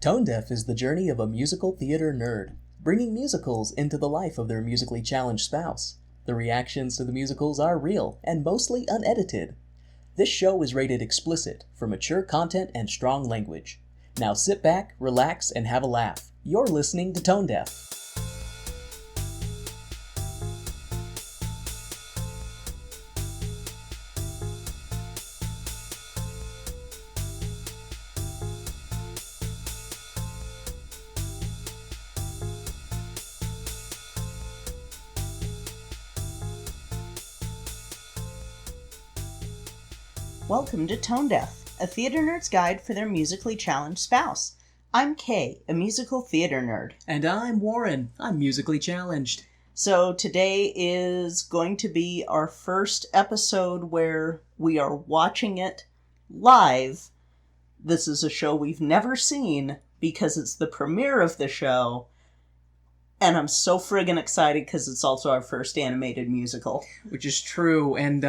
Tone Deaf is the journey of a musical theater nerd, bringing musicals into the life of their musically challenged spouse. The reactions to the musicals are real and mostly unedited. This show is rated explicit for mature content and strong language. Now sit back, relax, and have a laugh. You're listening to Tone Deaf. Welcome to Tone Deaf, a theater nerd's guide for their musically challenged spouse. I'm Kay, a musical theater nerd. And I'm Warren. I'm musically challenged. So today is going to be our first episode where we are watching it live. This is a show we've never seen because it's the premiere of the show. And I'm so friggin' excited because it's also our first animated musical. Which is true, and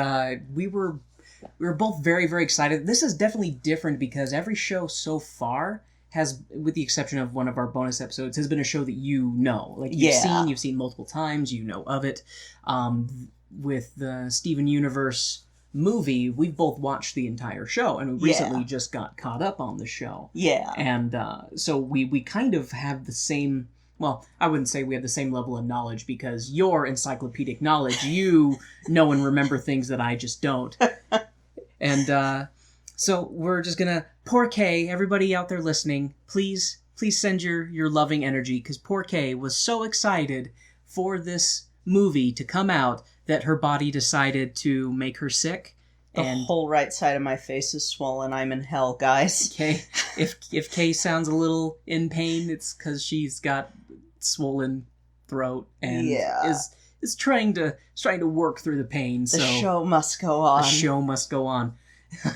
we were both very, very excited. This is definitely different because every show so far has, with the exception of one of our bonus episodes, has been a show that you know. Like, you've seen multiple times, you know of it. With the Steven Universe movie, we've both watched the entire show, and we recently just got caught up on the show. Yeah. And so we kind of have the same... Well, I wouldn't say we have the same level of knowledge because your encyclopedic knowledge, you know and remember things that I just don't. And so we're just going to... Poor Kay, everybody out there listening, please send your loving energy because poor Kay was so excited for this movie to come out that her body decided to make her sick. The whole right side of my face is swollen. I'm in hell, guys. Okay, if Kay sounds a little in pain, it's because she's got swollen throat and is trying to work through the pain. The show must go on. The show must go on.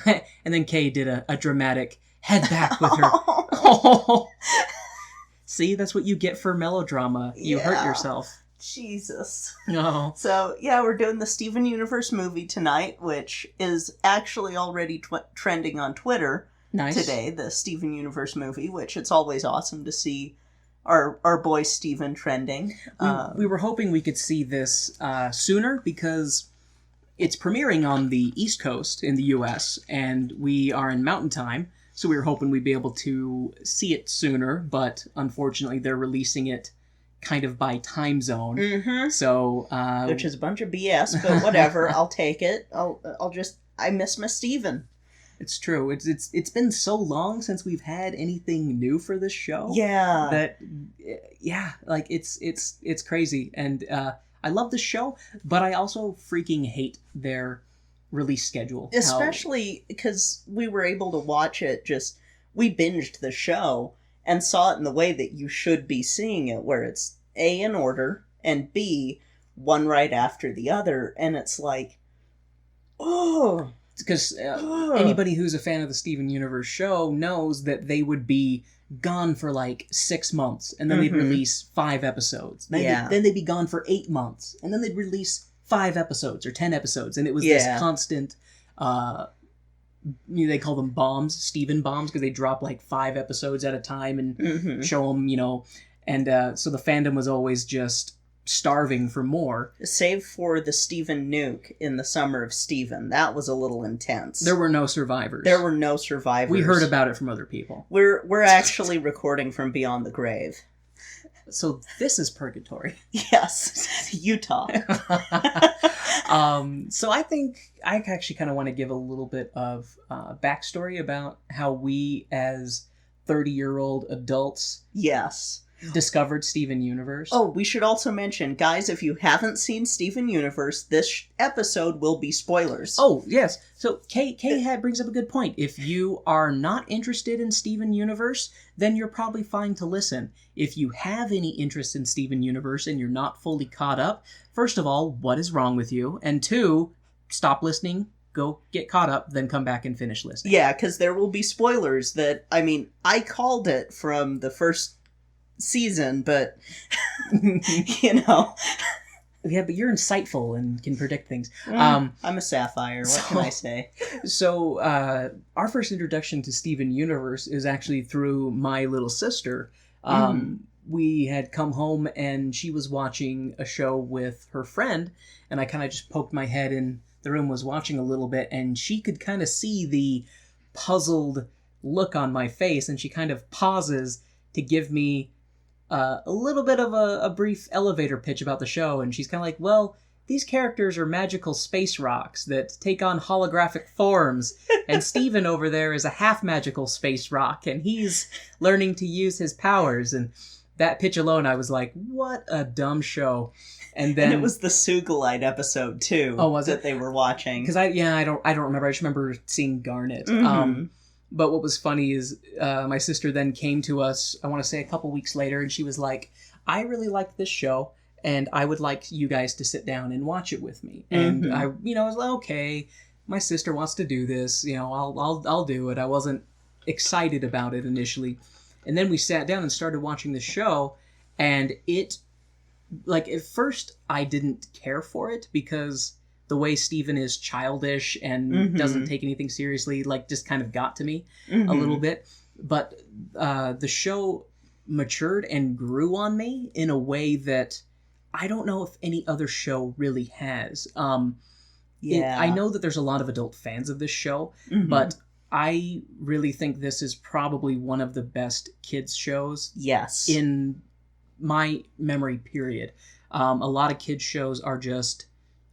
And then Kay did a dramatic head back with her. Oh. See, that's what you get for melodrama. You hurt yourself. Jesus. No. So, yeah, we're doing the Steven Universe movie tonight, which is actually already trending on Twitter today, the Steven Universe movie, which it's always awesome to see our boy Steven trending. We were hoping we could see this sooner because it's premiering on the East Coast in the U.S., and we are in Mountain Time, so we were hoping we'd be able to see it sooner, but unfortunately they're releasing it kind of by time zone. Mm-hmm. So, which is a bunch of BS, but whatever. I'll take it. I miss my Steven. It's true. It's been so long since we've had anything new for this show. Yeah. That like it's crazy, and I love this show, but I also freaking hate their release schedule. Especially because we were able to watch it. We binged the show and saw it in the way that you should be seeing it, where it's A, in order, and B, one right after the other, and it's like, oh... Because anybody who's a fan of the Steven Universe show knows that they would be gone for like 6 months, and then they'd release 5 episodes. Then they'd be gone for 8 months, and then they'd release 5 episodes or 10 episodes, and it was this constant... they call them bombs, Steven bombs, because they drop like 5 episodes at a time and show them, and so the fandom was always just starving for more. Save for the Steven nuke in the summer of Steven. That was a little intense. There were no survivors. We heard about it from other people. We're actually recording from beyond the grave. So this is purgatory. Yes. Utah. So I think I actually kind of want to give a little bit of backstory about how we as 30-year-old adults discovered Steven Universe. Oh, we should also mention, guys, if you haven't seen Steven Universe, this episode will be spoilers. Oh, yes. So Kay brings up a good point. If you are not interested in Steven Universe, then you're probably fine to listen. If you have any interest in Steven Universe and you're not fully caught up, first of all, what is wrong with you? And 2, stop listening, go get caught up, then come back and finish listening. Yeah, because there will be spoilers that, I called it from the first season, but Yeah, but you're insightful and can predict things. I'm a sapphire. What can I say? So, our first introduction to Steven Universe is actually through my little sister. We had come home and she was watching a show with her friend, and I kind of just poked my head in the room, was watching a little bit, and she could kind of see the puzzled look on my face, and she kind of pauses to give me a little bit of a brief elevator pitch about the show, and she's kind of like, well, these characters are magical space rocks that take on holographic forms, and Steven over there is a half-magical space rock, and he's learning to use his powers, and that pitch alone, I was like, what a dumb show. And then it was the Sugalite episode, too. Oh, was it? That they were watching. Because I don't remember. I just remember seeing Garnet. But what was funny is my sister then came to us, I want to say a couple weeks later, and she was like, I really liked this show, and I would like you guys to sit down and watch it with me. And I was like, okay, my sister wants to do this, I'll do it. I wasn't excited about it initially. And then we sat down and started watching the show, and it, like, at first I didn't care for it because the way Steven is childish and doesn't take anything seriously, like, just kind of got to me a little bit. But the show matured and grew on me in a way that I don't know if any other show really has. I know that there's a lot of adult fans of this show, but I really think this is probably one of the best kids shows in my memory period. A lot of kids shows are just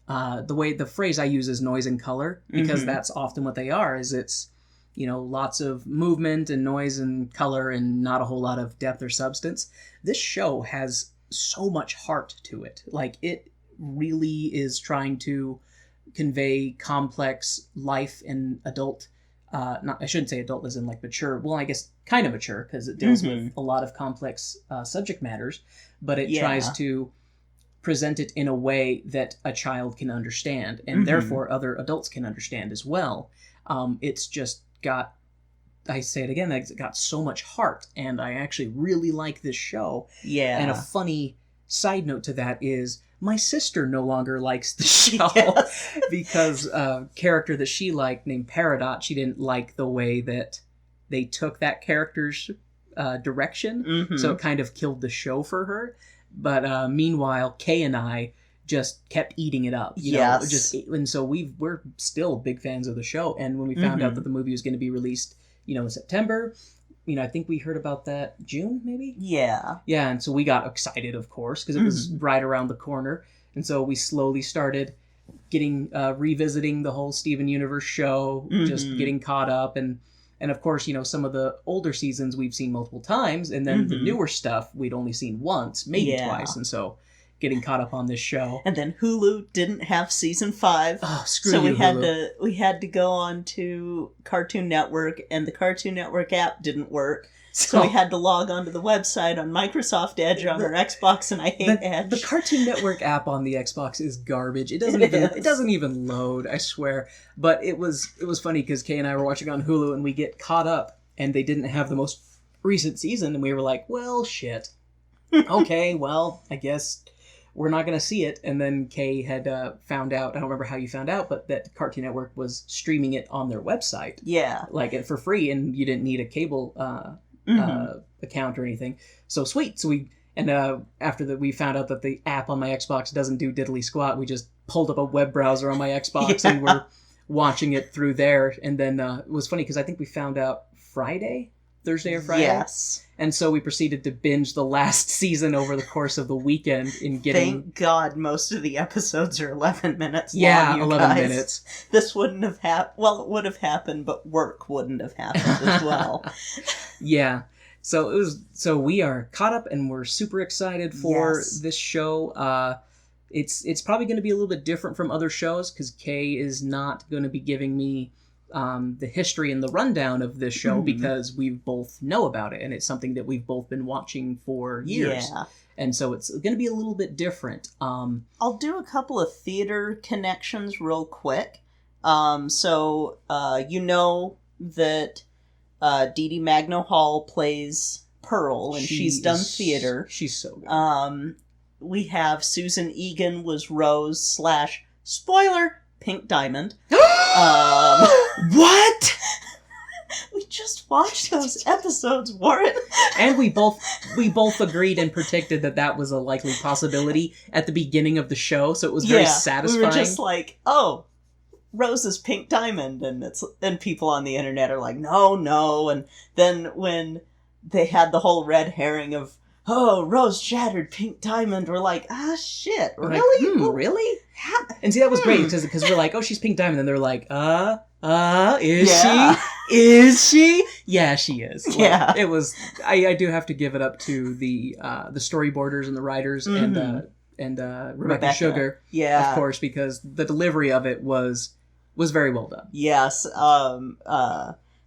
the phrase I use is noise and color, because that's often what they are. Is it's lots of movement and noise and color and not a whole lot of depth or substance. This show has so much heart to it. Like, it really is trying to convey complex life in adult. I shouldn't say adult as in like mature. Well, I guess kind of mature, because it deals with a lot of complex subject matters, but it tries to present it in a way that a child can understand, and therefore other adults can understand as well. It's just got, I say it again, it's got so much heart, and I actually really like this show. Yeah. And a funny side note to that is my sister no longer likes the show because a character that she liked named Peridot, she didn't like the way that they took that character's direction, so it kind of killed the show for her. But meanwhile, Kay and I just kept eating it up. And so we're still big fans of the show. And when we found out that the movie was going to be released, in September, I think we heard about that June, maybe? Yeah. Yeah, and so we got excited, of course, because it was right around the corner. And so we slowly started revisiting the whole Steven Universe show, just getting caught up. And of course, some of the older seasons we've seen multiple times, and then the newer stuff we'd only seen once, maybe twice. And so getting caught up on this show. And then Hulu didn't have season 5. Oh, screw you, Hulu. We had to go on to Cartoon Network, and the Cartoon Network app didn't work. So we had to log onto the website on Microsoft Edge on our Xbox, and I hate Edge. The Cartoon Network app on the Xbox is garbage. It doesn't even load, I swear. But it was funny because Kay and I were watching on Hulu, and we get caught up, and they didn't have the most recent season, and we were like, well, shit. Okay, well, I guess we're not going to see it. And then Kay had found out, I don't remember how you found out, but that Cartoon Network was streaming it on their website. Yeah. Like, for free, and you didn't need a cable account or anything. So sweet. So after that, we found out that the app on my Xbox doesn't do diddly squat. We just pulled up a web browser on my Xbox and we're watching it through there. And then it was funny because I think we found out Thursday or Friday. Yes. And so we proceeded to binge the last season over the course of the weekend in getting... Thank God most of the episodes are 11 minutes long, Yeah, 11 minutes. This wouldn't have happened... Well, it would have happened, but work wouldn't have happened as well. Yeah. So we are caught up and we're super excited for this show. It's probably going to be a little bit different from other shows because Kay is not going to be giving me the history and the rundown of this show because we both know about it and it's something that we've both been watching for years. Yeah. And so it's going to be a little bit different. I'll do a couple of theater connections real quick. So you know that Dee Dee Magno Hall plays Pearl, and she's done theater. She's so good. we have Susan Egan was Rose / spoiler, Pink Diamond. What? We just watched those episodes, Warren. And we both agreed and predicted that was a likely possibility at the beginning of the show, so it was very satisfying. We were just like, oh, Rose is Pink Diamond, and people on the internet are like, no, and then when they had the whole red herring of, oh, Rose shattered Pink Diamond, we're like, shit, really? Like, really? And see, that was great, because we're like, oh, she's Pink Diamond, and they're like, is she? Is she? Yeah, she is. Like, it was, I do have to give it up to the storyboarders and the writers and Rebecca Sugar, of course, because the delivery of it was very well done. Yes.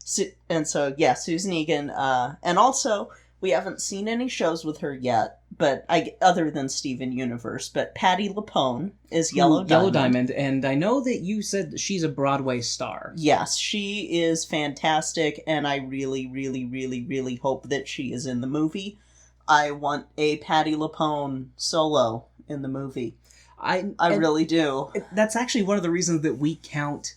Susan Egan, and also, we haven't seen any shows with her yet, but other than Steven Universe, but Patti LuPone is Yellow Diamond. Yellow Diamond, and I know that you said she's a Broadway star. Yes, she is fantastic, and I really, really, really, really hope that she is in the movie. I want a Patti LuPone solo in the movie. I really do. That's actually one of the reasons that we count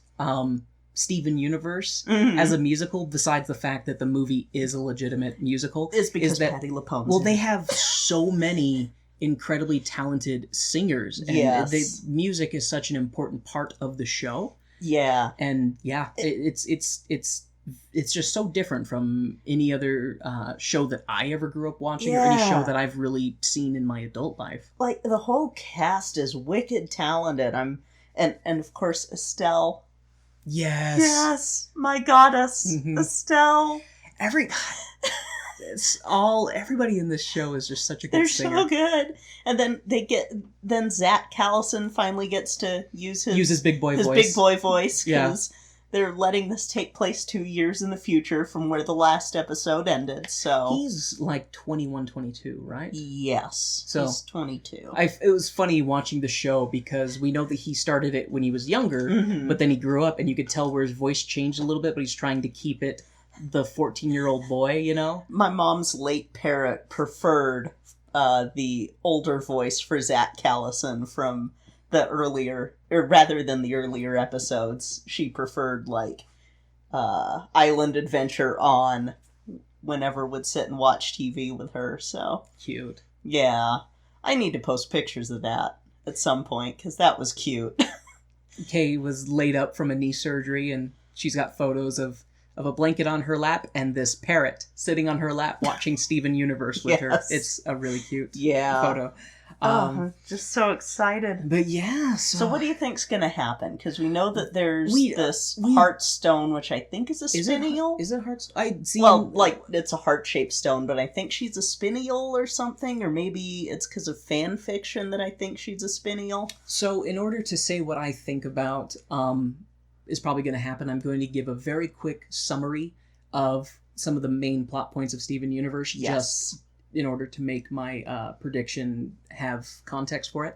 Steven Universe as a musical, besides the fact that the movie is a legitimate musical. Is because Patti LuPone's well, they have so many incredibly talented singers. And music is such an important part of the show. Yeah. And it's just so different from any other show that I ever grew up watching or any show that I've really seen in my adult life. Like, the whole cast is wicked talented. And of course, Estelle. Yes, my goddess, Estelle. Everybody in this show is just such a good singer. They're so good. And then Zach Callison finally gets to use his big boy voice. His big boy voice, because they're letting this take place 2 years in the future from where the last episode ended, so... He's like 21, 22, right? Yes, so he's 22. It was funny watching the show because we know that he started it when he was younger, but then he grew up and you could tell where his voice changed a little bit, but he's trying to keep it the 14-year-old boy, you know? My mom's late parrot preferred the older voice for Zach Callison from the earlier, or rather than the earlier episodes. She preferred, like, Island Adventure on whenever would sit and watch TV with her, so. Cute. Yeah. I need to post pictures of that at some point, because that was cute. Kay was laid up from a knee surgery, and she's got photos of a blanket on her lap and this parrot sitting on her lap watching Steven Universe with her. It's a really cute photo. Just so excited. But yeah, so what do you think's going to happen? Because we know that there's this Heartstone, which I think is a spinel. Is it Heartstone? Well, like, it's a heart-shaped stone, but I think she's a spinel or something, or maybe it's because of fan fiction that I think she's a spinel. So in order to say what I think about is probably going to happen, I'm going to give a very quick summary of some of the main plot points of Steven Universe, just in order to make my prediction have context for it.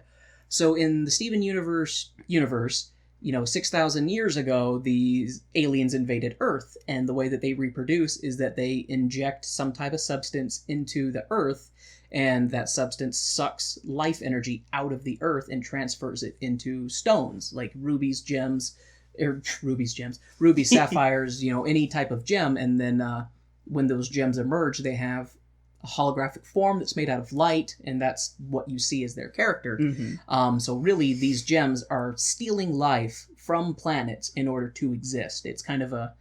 So in the Steven Universe, 6,000 years ago, these aliens invaded Earth, and the way that they reproduce is that they inject some type of substance into the Earth, and that substance sucks life energy out of the Earth and transfers it into stones, like rubies, sapphires, any type of gem, and then when those gems emerge, they have a holographic form that's made out of light, and that's what you see as their character. So really, these gems are stealing life from planets in order to exist. It's kind of a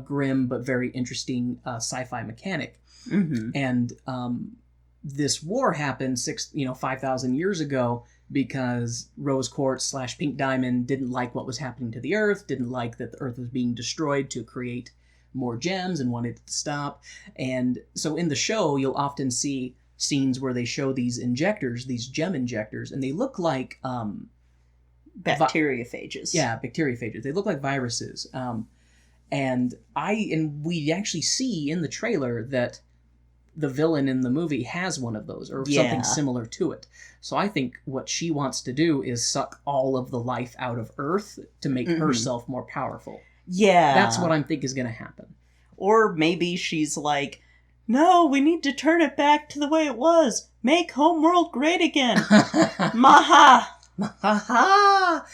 grim but very interesting sci-fi mechanic. And this war happened 5,000 years ago because Rose Quartz / Pink Diamond didn't like what was happening to the Earth, didn't like that the Earth was being destroyed to create more gems, and wanted it to stop. And so in the show, you'll often see scenes where they show these injectors, these gem injectors, and they look like bacteriophages. Bacteriophages. They look like viruses. And we actually see in the trailer that the villain in the movie has one of those, or something similar to it. So I think what she wants to do is suck all of the life out of Earth to make herself more powerful. Yeah. That's what I think is going to happen. Or maybe she's like, No, we need to turn it back to the way it was. Make Homeworld great again. Maha! Ha!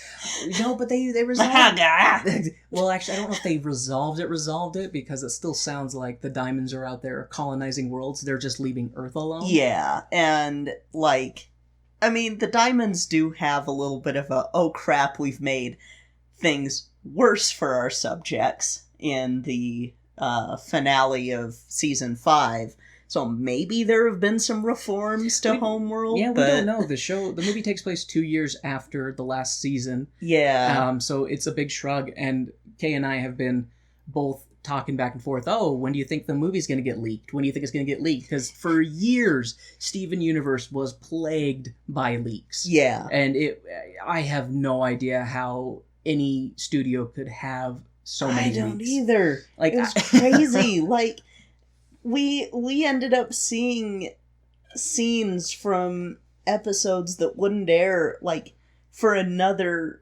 No, but they resolved it. Well, actually, I don't know if they resolved it, because it still sounds like the diamonds are out there colonizing worlds. They're just leaving Earth alone. Yeah, and, like, I mean, the diamonds do have a little bit of a, oh crap, we've made things worse for our subjects in the finale of Season 5. So maybe there have been some reforms to Homeworld. Yeah, we don't know. The movie takes place 2 years after the last season. Yeah. So it's a big shrug, and Kay and I have been both talking back and forth. Oh, when do you think the movie's going to get leaked? When do you think it's going to get leaked? Because for years, Steven Universe was plagued by leaks. Yeah. And I have no idea how any studio could have so many leaks. I don't either. Like, it was crazy. Like, we ended up seeing scenes from episodes that wouldn't air, like, for another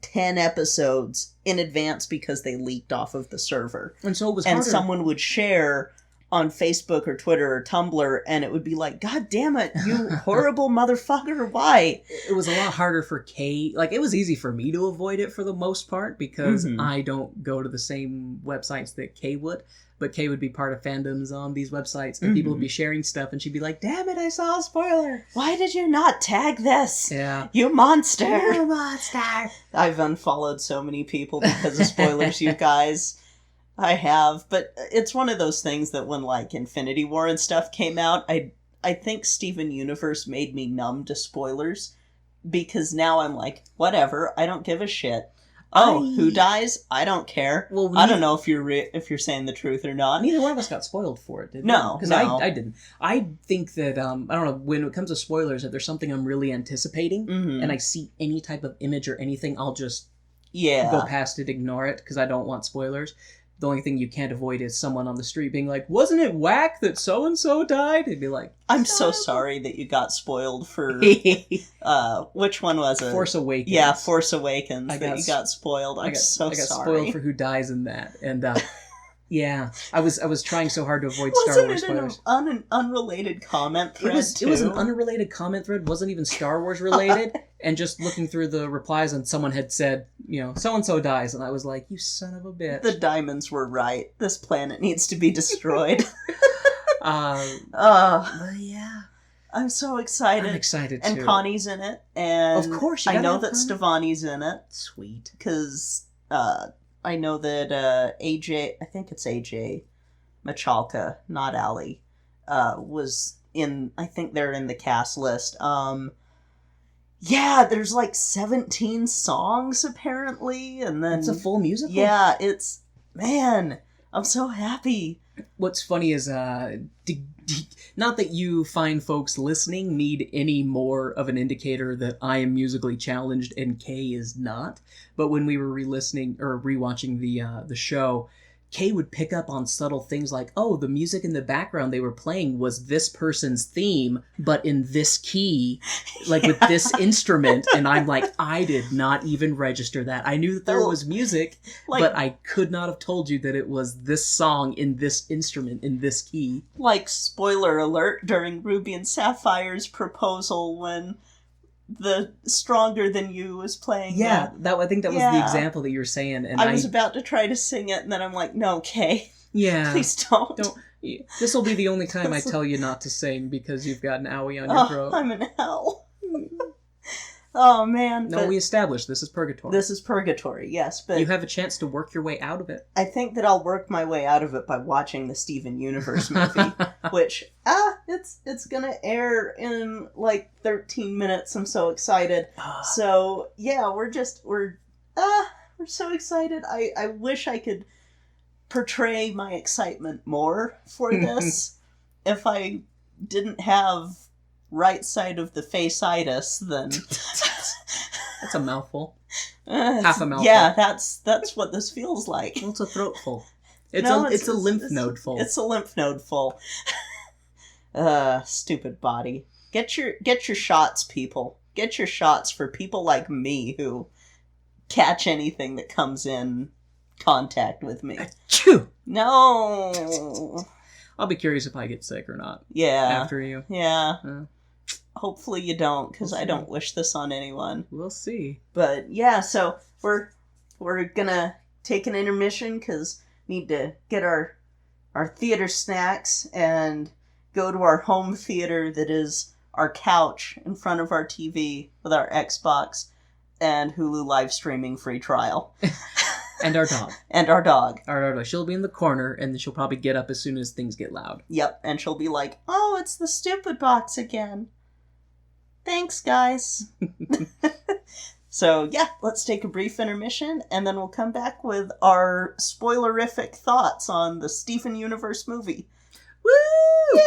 10 episodes in advance because they leaked off of the server. And so it was harder. And someone would share on Facebook or Twitter or Tumblr, and it would be like, God damn it, you horrible motherfucker, why? It was a lot harder for Kay. Like, it was easy for me to avoid it for the most part, because I don't go to the same websites that Kay would. But Kay would be part of fandoms on these websites, and people would be sharing stuff, and she'd be like, damn it, I saw a spoiler! Why did you not tag this? Yeah. You monster! You monster! I've unfollowed so many people because of spoilers, you guys. I have, but it's one of those things that when, like, Infinity War and stuff came out, I think Steven Universe made me numb to spoilers, because now I'm like, whatever, I don't give a shit. Oh, who dies? I don't care. Well, I don't know if you're saying the truth or not. Neither one of us got spoiled for it, did we? No, because I didn't. I think that I don't know, when it comes to spoilers, if there's something I'm really anticipating and I see any type of image or anything, I'll just go past it, ignore it, because I don't want spoilers. The only thing you can't avoid is someone on the street being like, wasn't it whack that so-and-so died? It'd be like, I'm so sorry that you got spoiled for, which one was it? Force Awakens. Yeah, Force Awakens, that you got spoiled. I got sorry. Spoiled for who dies in that. And, yeah, I was trying so hard to avoid Star Wars spoilers. Wasn't it an unrelated comment thread, It was an unrelated comment thread, wasn't even Star Wars related, and just looking through the replies, and someone had said, so-and-so dies, and I was like, you son of a bitch. The diamonds were right. This planet needs to be destroyed. Yeah. I'm so excited. I'm excited, too. And Connie's in it, and of course, I know that Stevani's in it. Sweet. Because, I know that AJ, I think it's AJ Machalka, not Ali, was in, I think they're in the cast list. Yeah, there's like 17 songs apparently, and then... It's a full musical? Yeah, man, I'm so happy. What's funny is, not that you fine folks listening need any more of an indicator that I am musically challenged and Kay is not, but when we were re-listening or rewatching the show, Kay would pick up on subtle things like, oh, the music in the background they were playing was this person's theme, but in this key, like with this instrument, and I'm like, I did not even register that. I knew that there was music, but I could not have told you that it was this song in this instrument in this key. Like, spoiler alert, during Ruby and Sapphire's proposal when the Stronger Than You was playing. Yeah, I think that was the example that you were saying. And I was about to try to sing it, and then I'm like, no, Kay. Yeah. Please don't. This will be the only time I tell you not to sing because you've got an owie on your throat. I'm in hell. Oh, man. No, we established this is purgatory. This is purgatory, yes, but... You have a chance to work your way out of it. I think that I'll work my way out of it by watching the Steven Universe movie, which, it's gonna air in, like, 13 minutes. I'm so excited. So, yeah, we're so excited. I wish I could portray my excitement more for this. If I didn't have right side of the face-itis, then... That's a mouthful. Half a mouthful. Yeah, that's what this feels like. Well, it's a throatful. It's a lymph node full. It's a lymph node full. Stupid body. Get your shots, people. Get your shots for people like me who catch anything that comes in contact with me. Achoo! No. I'll be curious if I get sick or not. Yeah. After you. Yeah. Uh, Hopefully you don't, because We'll I see. don't wish this on anyone. We'll see. But yeah, so we're gonna take an intermission because need to get our theater snacks and go to our home theater that is our couch in front of our TV with our Xbox and Hulu live streaming free trial. And our dog. And our dog. Our dog. She'll be in the corner, and then she'll probably get up as soon as things get loud. Yep, and she'll be like, "Oh, it's the stupid box again. Thanks, guys." So, yeah, let's take a brief intermission, and then we'll come back with our spoilerific thoughts on the Steven Universe movie. Woo! Yay!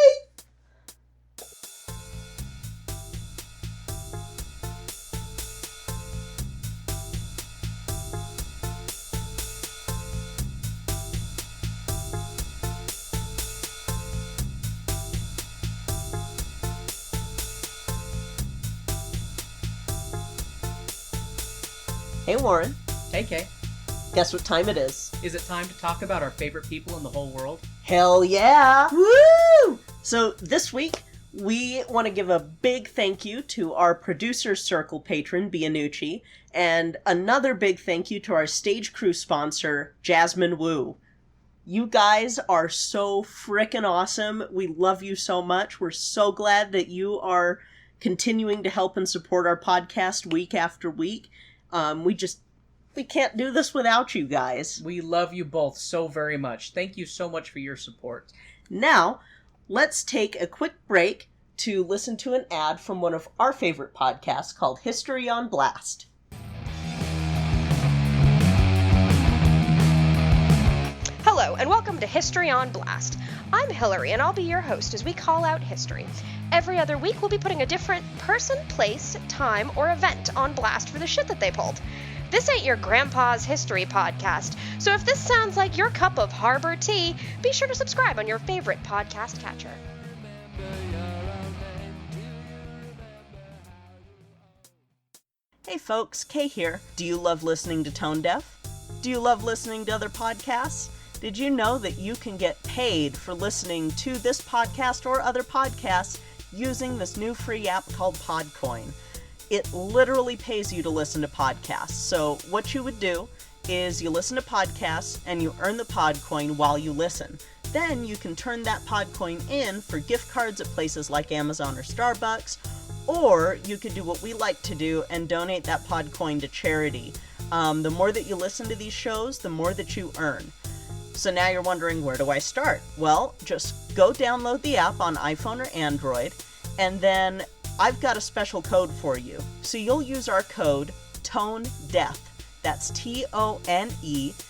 Hey, Warren. Hey, Kay. Guess what time it is? Is it time to talk about our favorite people in the whole world? Hell yeah! Woo! So this week, we want to give a big thank you to our Producer's Circle patron, Bianucci, and another big thank you to our stage crew sponsor, Jasmine Wu. You guys are so frickin' awesome. We love you so much. We're so glad that you are continuing to help and support our podcast week after week. We can't do this without you guys. We love you both so very much. Thank you so much for your support. Now, let's take a quick break to listen to an ad from one of our favorite podcasts called History on Blast. Hello, and welcome to History on Blast. I'm Hillary, and I'll be your host as we call out history. Every other week, we'll be putting a different person, place, time, or event on blast for the shit that they pulled. This ain't your grandpa's history podcast, so if this sounds like your cup of harbor tea, be sure to subscribe on your favorite podcast catcher. Hey folks, Kay here. Do you love listening to Tone Deaf? Do you love listening to other podcasts? Did you know that you can get paid for listening to this podcast or other podcasts using this new free app called Podcoin? It literally pays you to listen to podcasts. So what you would do is you listen to podcasts and you earn the Podcoin while you listen. Then you can turn that Podcoin in for gift cards at places like Amazon or Starbucks, or you could do what we like to do and donate that Podcoin to charity. The more that you listen to these shows, the more that you earn. So now you're wondering, where do I start? Well, just go download the app on iPhone or Android, and then I've got a special code for you. So you'll use our code TONEDEATH. That's TONEDEATH.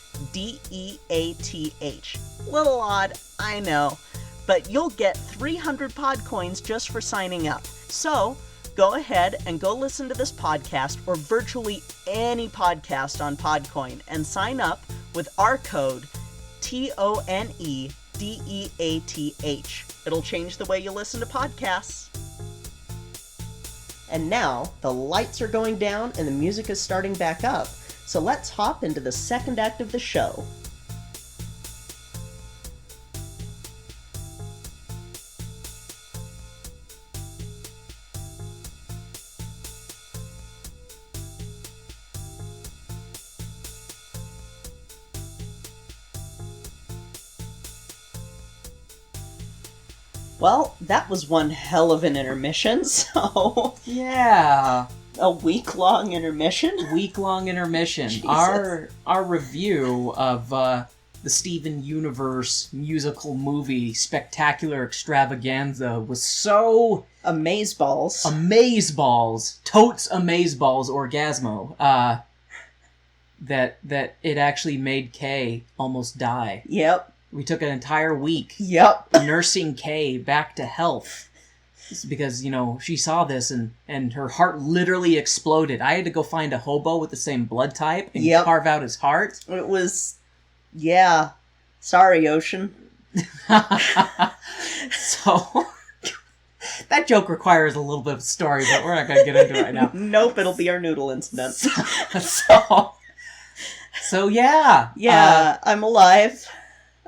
Little odd, I know, but you'll get 300 Podcoins just for signing up. So go ahead and go listen to this podcast or virtually any podcast on Podcoin and sign up with our code TONEDEATH. It'll change the way you listen to podcasts. And now, the lights are going down and the music is starting back up, so let's hop into the second act of the show. Well, that was one hell of an intermission, so... Yeah. A week-long intermission? Week-long intermission. Jesus. Our review of the Steven Universe musical movie Spectacular Extravaganza was so... Amazeballs. Amazeballs. Totes amazeballs orgasmo. That it actually made Kay almost die. Yep. We took an entire week nursing Kay back to health. It's because, she saw this and her heart literally exploded. I had to go find a hobo with the same blood type and carve out his heart. It was... Yeah. Sorry, Ocean. So... That joke requires a little bit of story, but we're not going to get into it right now. Nope, it'll be our noodle incident. So yeah. Yeah, I'm alive.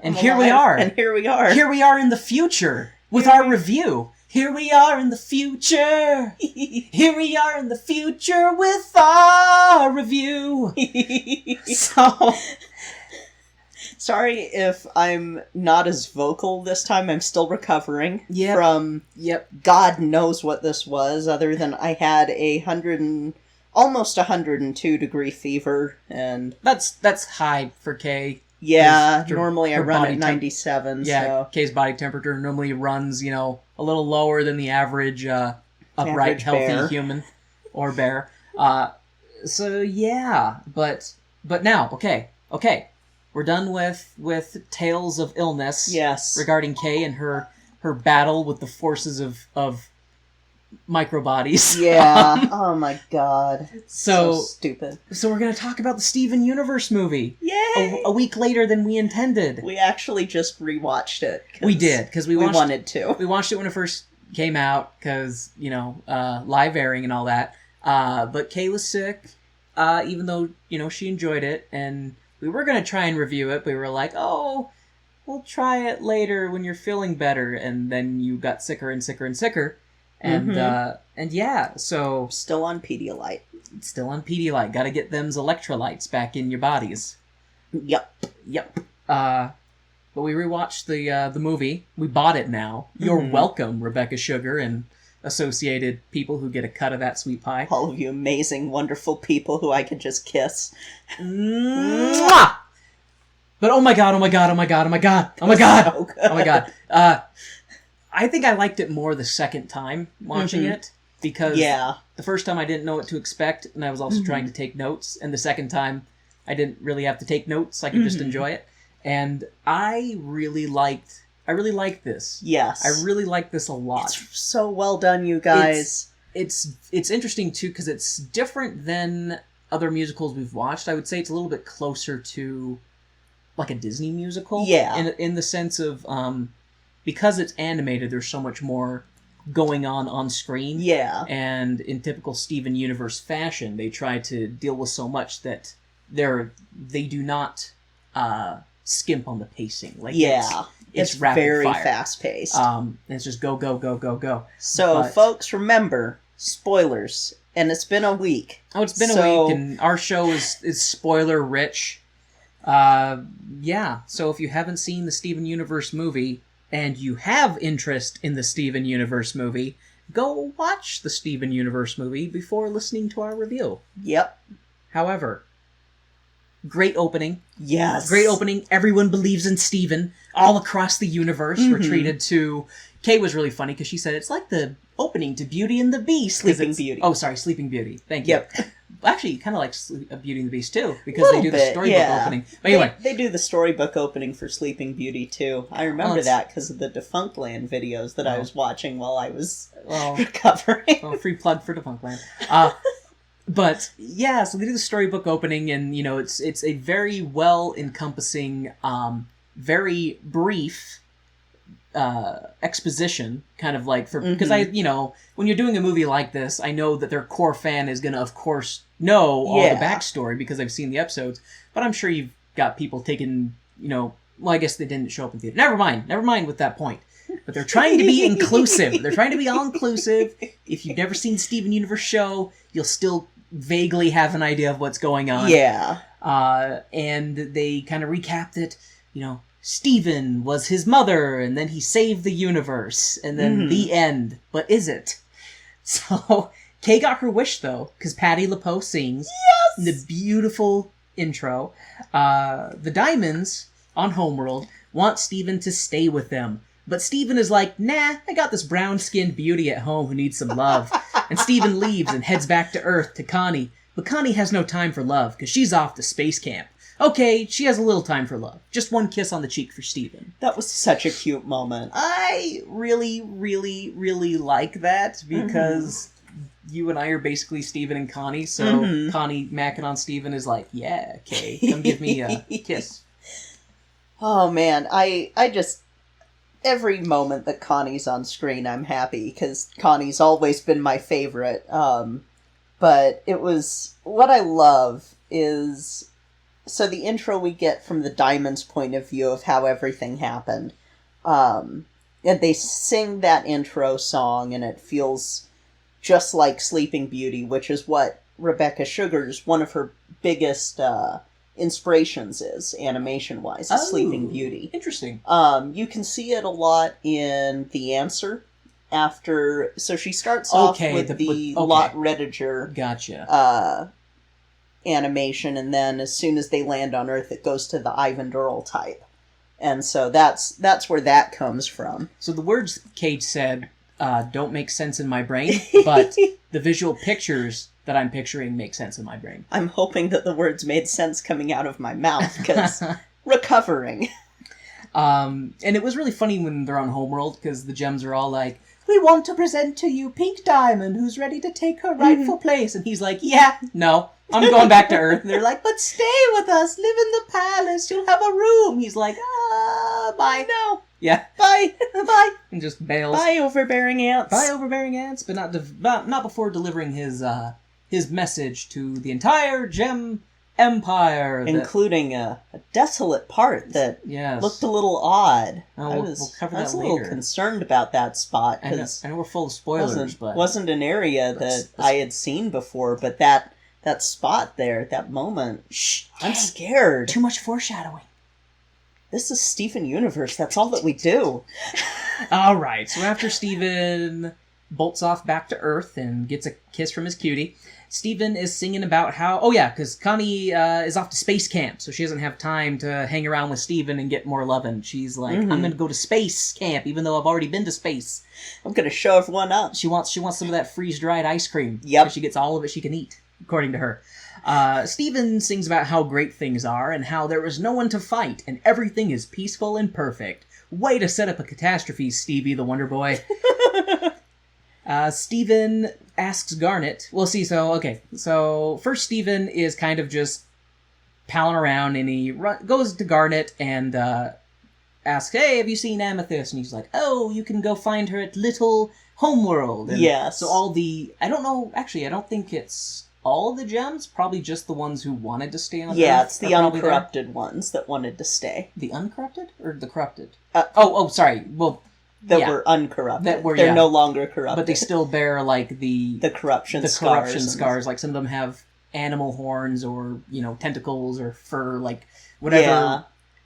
And here we are. And here we are. Here we are in the future with our review. Here we are in the future. Here we are in the future with our review. So, sorry if I'm not as vocal this time. I'm still recovering from God knows what this was, other than I had almost 102 degree fever, and that's high for Kay. Yeah, normally I run at 97. Yeah, so. Kay's body temperature normally runs, a little lower than the average upright, healthy bear. human or bear. So yeah, but now, okay, we're done with tales of illness. Yes, regarding Kay and her battle with the forces of microbodies. Yeah. Oh my god. So stupid. So we're gonna talk about the Steven Universe movie. Yay! A week later than we intended. We actually just rewatched it. We did because we wanted to. We watched it when it first came out because live airing and all that. But Kay was sick, even though she enjoyed it, and we were gonna try and review it. But we were like, oh, we'll try it later when you're feeling better, and then you got sicker and sicker and sicker. And yeah, so still on Pedialyte. Still on Pedialyte. Got to get them's electrolytes back in your bodies. Yep. But we rewatched the movie. We bought it now. You're welcome, Rebecca Sugar and associated people who get a cut of that sweet pie. All of you amazing, wonderful people who I could just kiss. Mwah! But oh my god. I think I liked it more the second time watching it, because the first time I didn't know what to expect, and I was also trying to take notes, and the second time I didn't really have to take notes, I could just enjoy it. And I really liked this. Yes. I really liked this a lot. It's so well done, you guys. It's interesting, too, because it's different than other musicals we've watched. I would say it's a little bit closer to, like, a Disney musical. Yeah. In the sense of... because it's animated, there's so much more going on screen. Yeah. And in typical Steven Universe fashion, they try to deal with so much that they do not skimp on the pacing. Like it's rapid very fire. Fast-paced. It's just go. So, folks, remember, spoilers. And it's been a week. Oh, it's been a week, and our show is spoiler-rich. Yeah, so if you haven't seen the Steven Universe movie... and you have interest in the Steven Universe movie, go watch the Steven Universe movie before listening to our review. Yep. However, great opening. Yes. Great opening. Everyone believes in Steven. All across the universe were treated to... Kay was really funny because she said it's like the opening to Beauty and the Beast. Sleeping Beauty. Oh, sorry, Sleeping Beauty. Thank you. Yep. Actually, kind of like Beauty and the Beast, too, because they do the storybook opening. But anyway. They do the storybook opening for Sleeping Beauty, too. I remember that because of the Defunctland videos that I was watching while I was recovering. Free plug for Defunctland. But, yeah, so they do the storybook opening, and, it's a very well-encompassing, very brief... exposition, kind of like for because when you're doing a movie like this, I know that their core fan is gonna, of course, know all the backstory because I've seen the episodes. But I'm sure you've got people taking, well, I guess they didn't show up in theater. Never mind with that point. But they're trying to be inclusive. They're trying to be all inclusive. If you've never seen the Steven Universe show, you'll still vaguely have an idea of what's going on. Yeah. And they kind of recapped it. Steven was his mother, and then he saved the universe, and then the end. But is it? So, Kay got her wish, though, because Patti LuPone sings in the beautiful intro. The Diamonds, on Homeworld, want Steven to stay with them. But Steven is like, nah, I got this brown-skinned beauty at home who needs some love. And Steven leaves and heads back to Earth to Connie. But Connie has no time for love, because she's off to space camp. Okay, she has a little time for love. Just one kiss on the cheek for Steven. That was such a cute moment. I really, really, really like that because you and I are basically Steven and Connie, so Connie macking on Steven is like, yeah, okay, come give me a kiss. Oh man, I just... every moment that Connie's on screen, I'm happy, because Connie's always been my favorite. But it was... what I love is... So the intro we get from the Diamond's point of view of how everything happened. And they sing that intro song, and it feels just like Sleeping Beauty, which is what Rebecca Sugar's, one of her biggest inspirations is, animation-wise, is Sleeping Beauty. Interesting. You can see it a lot in The Answer. So she starts off with the Lot Rediger gotcha. Animation, and then as soon as they land on Earth, it goes to the Ivan Durrell type. And so that's where that comes from. So the words Cage said don't make sense in my brain, but the visual pictures that I'm picturing make sense in my brain. I'm hoping that the words made sense coming out of my mouth, because recovering. And it was really funny when they're on Homeworld, because the gems are all like, we want to present to you Pink Diamond, who's ready to take her rightful place. And he's like, yeah, no, I'm going back to Earth. And they're like, but stay with us, live in the palace, you'll have a room. He's like, bye. No. Yeah. Bye. Bye. And just bails. Bye, overbearing ants. Bye, overbearing ants, but not before delivering his message to the entire gem empire. Including a desolate part that looked a little odd. Oh, we'll cover that later. I was a little concerned about that spot. I know we're full of spoilers, but wasn't an area that I had seen before, but that spot there, that moment, I'm scared. Too much foreshadowing. This is Steven Universe, that's all that we do. Alright, so after Steven bolts off back to Earth and gets a kiss from his cutie, Steven is singing about how... Oh yeah, because Connie is off to space camp, so she doesn't have time to hang around with Steven and get more lovin'. She's like, I'm going to go to space camp, even though I've already been to space. I'm going to show everyone up. She wants some of that freeze-dried ice cream. Yep. So she gets all of it she can eat, according to her. Steven sings about how great things are, and how there is no one to fight, and everything is peaceful and perfect. Way to set up a catastrophe, Stevie the Wonder Boy. Steven asks Garnet... So first Steven is kind of just palling around, and he goes to Garnet and asks, hey, have you seen Amethyst? And he's like, oh, you can go find her at Little Homeworld. And yes. So all the... I don't know... Actually, I don't think it's all the gems. Probably just the ones who wanted to stay on Earth. Yeah, it's the uncorrupted ones that wanted to stay. The uncorrupted? Or the corrupted? Sorry. Well... That were uncorrupted. They're no longer corrupted. But they still bear, like, the corruption scars. Like, some of them have animal horns or, tentacles or fur, like, whatever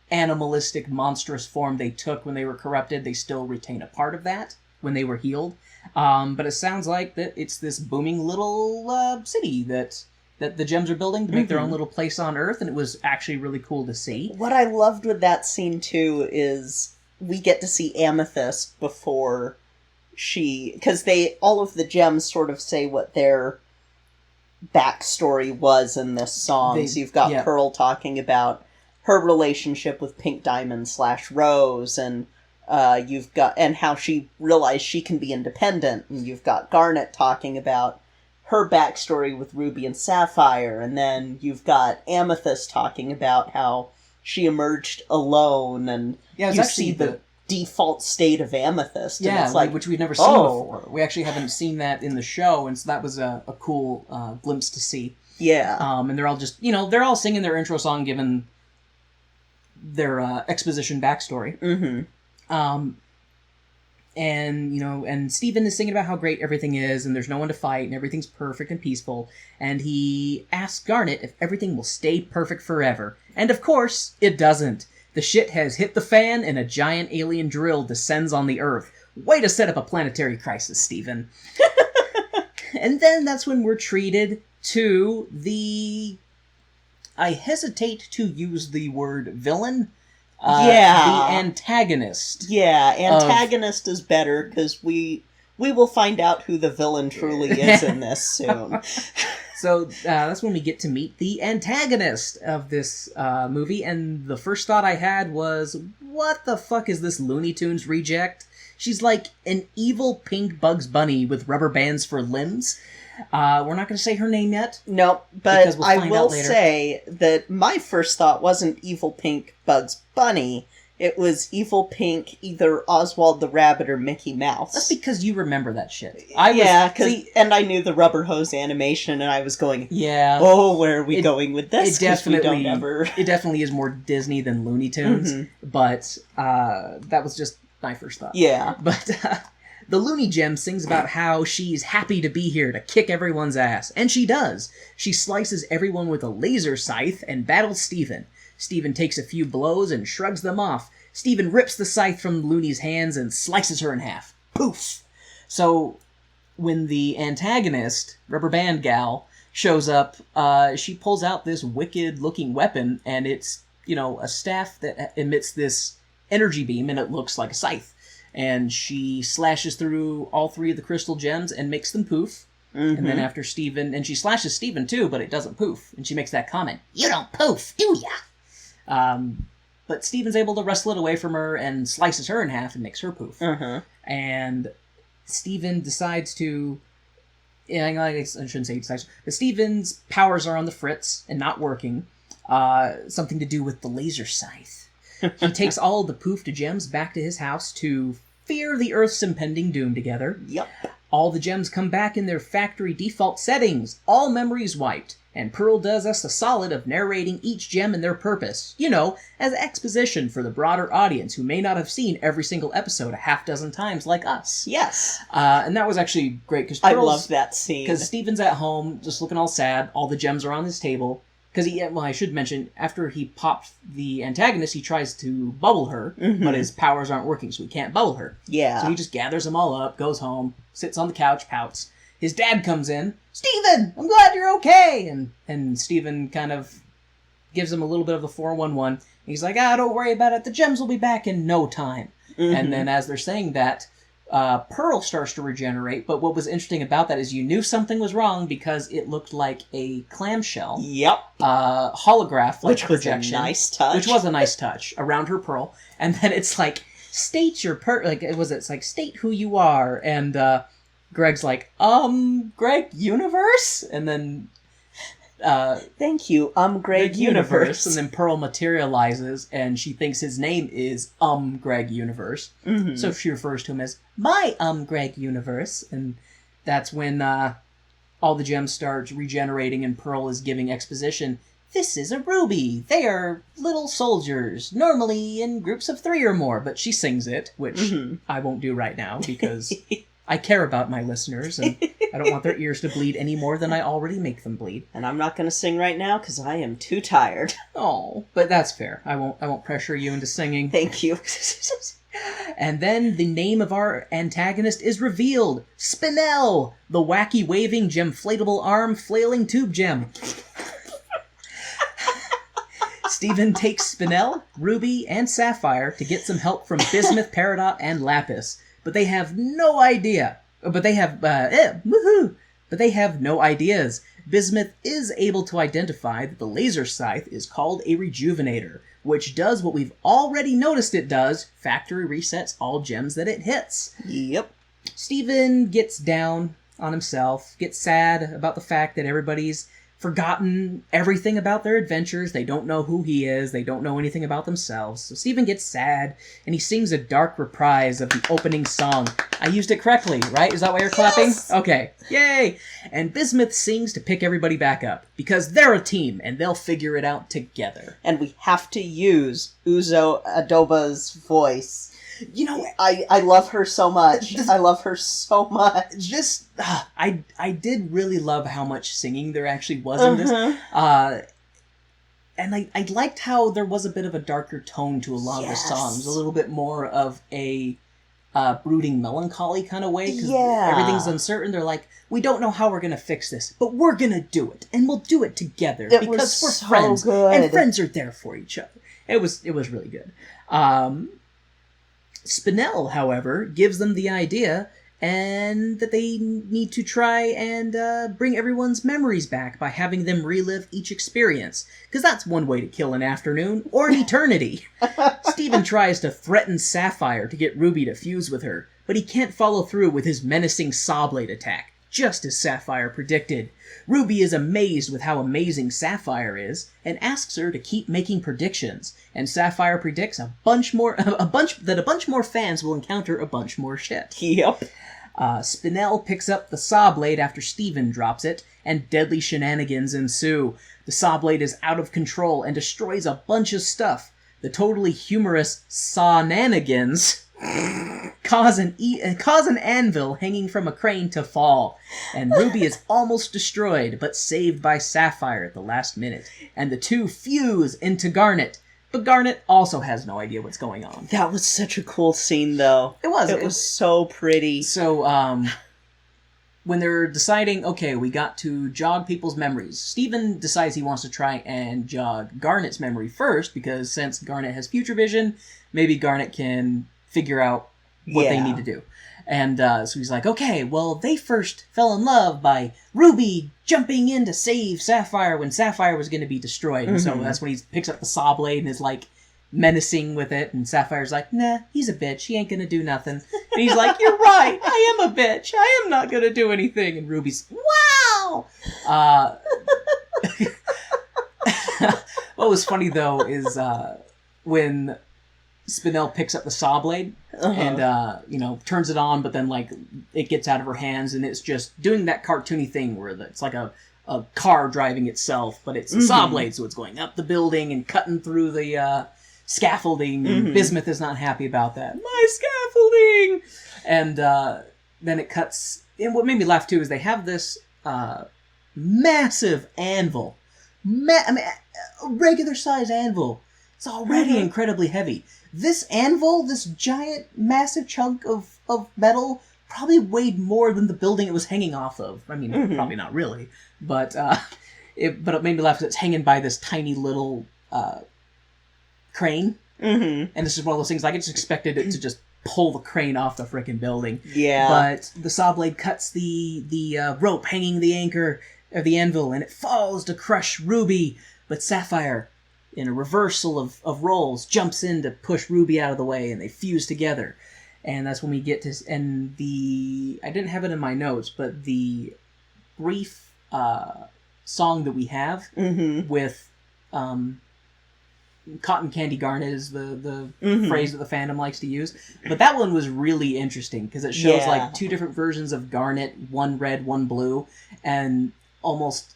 animalistic, monstrous form they took when they were corrupted, they still retain a part of that when they were healed. But it sounds like that it's this booming little city that the gems are building to make their own little place on Earth, and it was actually really cool to see. What I loved with that scene, too, is... we get to see Amethyst before because all of the gems sort of say what their backstory was in this song. So you've got Pearl talking about her relationship with Pink Diamond / Rose, and and how she realized she can be independent, and you've got Garnet talking about her backstory with Ruby and Sapphire, and then you've got Amethyst talking about how she emerged alone, and you see the default state of Amethyst. Yeah, and it's like, which we've never seen before. We actually haven't seen that in the show, and so that was a cool glimpse to see. Yeah. And they're all just, they're all singing their intro song given their exposition backstory. Mm-hmm. And Steven is singing about how great everything is, and there's no one to fight, and everything's perfect and peaceful. And he asks Garnet if everything will stay perfect forever. And of course, it doesn't. The shit has hit the fan, and a giant alien drill descends on the Earth. Way to set up a planetary crisis, Steven. And then that's when we're treated to the... I hesitate to use the word villain. The antagonist. Yeah, antagonist is better, because we will find out who the villain truly is in this soon. So that's when we get to meet the antagonist of this movie, and the first thought I had was, what the fuck is this Looney Tunes reject? She's like an evil pink Bugs Bunny with rubber bands for limbs. We're not going to say her name yet. No, but I will say that my first thought wasn't evil pink Bugs Bunny. It was Evil Pink, either Oswald the Rabbit or Mickey Mouse. That's because you remember that shit. And I knew the rubber hose animation, and I was going, oh, where are we going with this? It definitely is more Disney than Looney Tunes, but that was just my first thought. Yeah. But the Looney Gem sings about how she's happy to be here to kick everyone's ass, and she does. She slices everyone with a laser scythe and battles Steven. Steven takes a few blows and shrugs them off. Steven rips the scythe from Looney's hands and slices her in half. Poof! So, when the antagonist, Rubber Band Gal, shows up, she pulls out this wicked-looking weapon, and it's, a staff that emits this energy beam, and it looks like a scythe. And she slashes through all 3 of the crystal gems and makes them poof. And then after Steven... And she slashes Steven, too, but it doesn't poof. And she makes that comment, "You don't poof, do ya?" But Steven's able to wrestle it away from her and slices her in half and makes her poof. And Steven decides to... I shouldn't say he decides... But Steven's powers are on the fritz and not working. Something to do with the laser scythe. He takes all of the poofed gems back to his house to fear the Earth's impending doom together. Yep. All the gems come back in their factory default settings, all memories wiped, and Pearl does us the solid of narrating each gem and their purpose, as exposition for the broader audience who may not have seen every single episode a half dozen times like us. Yes. And that was actually great, because I love that scene. Because Steven's at home, just looking all sad, all the gems are on his table. Because I should mention, after he popped the antagonist, he tries to bubble her, but his powers aren't working, so he can't bubble her. Yeah. So he just gathers them all up, goes home, sits on the couch, pouts. His dad comes in, "Steven, I'm glad you're okay!" And Steven kind of gives him a little bit of the 411. He's like, "Don't worry about it, the gems will be back in no time." And then as they're saying that, Pearl starts to regenerate, but what was interesting about that is you knew something was wrong because it looked like a clamshell. Yep. Holograph, like projection. Which was a nice touch. Which was a nice touch around her Pearl. And then it's like, state your it's like, state who you are. And Greg's like, Greg Universe? And then... thank you, Greg Universe. And then Pearl materializes, and she thinks his name is Greg Universe. So she refers to him as my Greg Universe, and that's when all the gems start regenerating, and Pearl is giving exposition. "This is a ruby. They are little soldiers, normally in groups of 3 or more," but she sings it, which I won't do right now, because I care about my listeners, and I don't want their ears to bleed any more than I already make them bleed. And I'm not going to sing right now because I am too tired. Oh, but that's fair. I won't pressure you into singing. Thank you. And then the name of our antagonist is revealed. Spinel, the wacky waving gemflatable arm flailing tube gem. Steven takes Spinel, Ruby, and Sapphire to get some help from Bismuth, Peridot, and Lapis. But they have no idea. But they have, woohoo! But they have no ideas. Bismuth is able to identify that the laser scythe is called a rejuvenator, which does what we've already noticed it does. Factory resets all gems that it hits. Yep. Steven gets down on himself, gets sad about the fact that everybody's forgotten everything about their adventures. They don't know who he is. They don't know anything about themselves. So Steven gets sad, and he sings a dark reprise of the opening song. I used it correctly, right? Is that why you're clapping? Yes! Okay. Yay! And Bismuth sings to pick everybody back up, because they're a team, and they'll figure it out together. And we have to use Uzo Adoba's voice. I love her so much. I love her so much. I did really love how much singing there actually was in this. And I liked how there was a bit of a darker tone to a lot of the songs. A little bit more of a brooding melancholy kind of way. Because everything's uncertain. They're like, we don't know how we're going to fix this, but we're going to do it. And we'll do it together. Because we're so friends. Good. And friends are there for each other. It was really good. Spinel, however, gives them the idea and that they need to try and bring everyone's memories back by having them relive each experience, because that's one way to kill an afternoon, or an eternity. Steven tries to threaten Sapphire to get Ruby to fuse with her, but he can't follow through with his menacing saw blade attack. just as Sapphire predicted. Ruby is amazed with how amazing Sapphire is, and asks her to keep making predictions. And Sapphire predicts a bunch more fans will encounter a bunch more shit. Yep. Spinell picks up the saw blade after Steven drops it, and deadly shenanigans ensue. The saw blade is out of control and destroys a bunch of stuff. The totally humorous saw-nanigans cause an anvil hanging from a crane to fall, and Ruby is almost destroyed, but saved by Sapphire at the last minute, and the two fuse into Garnet. But Garnet also has no idea what's going on. That was such a cool scene, though. It was. It was so pretty. So, when they're deciding, okay, we got to jog people's memories, Steven decides he wants to try and jog Garnet's memory first, because since Garnet has future vision, maybe Garnet can figure out what they need to do. And so he's like, okay, well, they first fell in love by Ruby jumping in to save Sapphire when Sapphire was going to be destroyed. And so that's when he picks up the saw blade and is like menacing with it. And Sapphire's like, nah, he's a bitch. He ain't going to do nothing. And he's like, you're right. I am a bitch. I am not going to do anything. And Ruby's, wow! What was funny, though, is when Spinell picks up the saw blade and, turns it on, but then, it gets out of her hands, and it's just doing that cartoony thing where it's like a car driving itself, but it's a saw blade, so it's going up the building and cutting through the scaffolding, and Bismuth is not happy about that. My scaffolding! And then it cuts... And what made me laugh, too, is they have this massive anvil. A regular-sized anvil. It's already incredibly heavy. This anvil, this giant, massive chunk of metal, probably weighed more than the building it was hanging off of. I mean, probably not really, but it made me laugh because it's hanging by this tiny little crane, and this is one of those things, I just expected it to just pull the crane off the frickin' building. Yeah. But the saw blade cuts the rope hanging the anchor of the anvil, and it falls to crush Ruby, but Sapphire, in a reversal of roles, jumps in to push Ruby out of the way, and they fuse together. And that's when we get to... And I didn't have it in my notes, but the brief song that we have with... Cotton Candy Garnet is the phrase that the fandom likes to use. But that one was really interesting, because it shows, two different versions of Garnet, one red, one blue, and almost...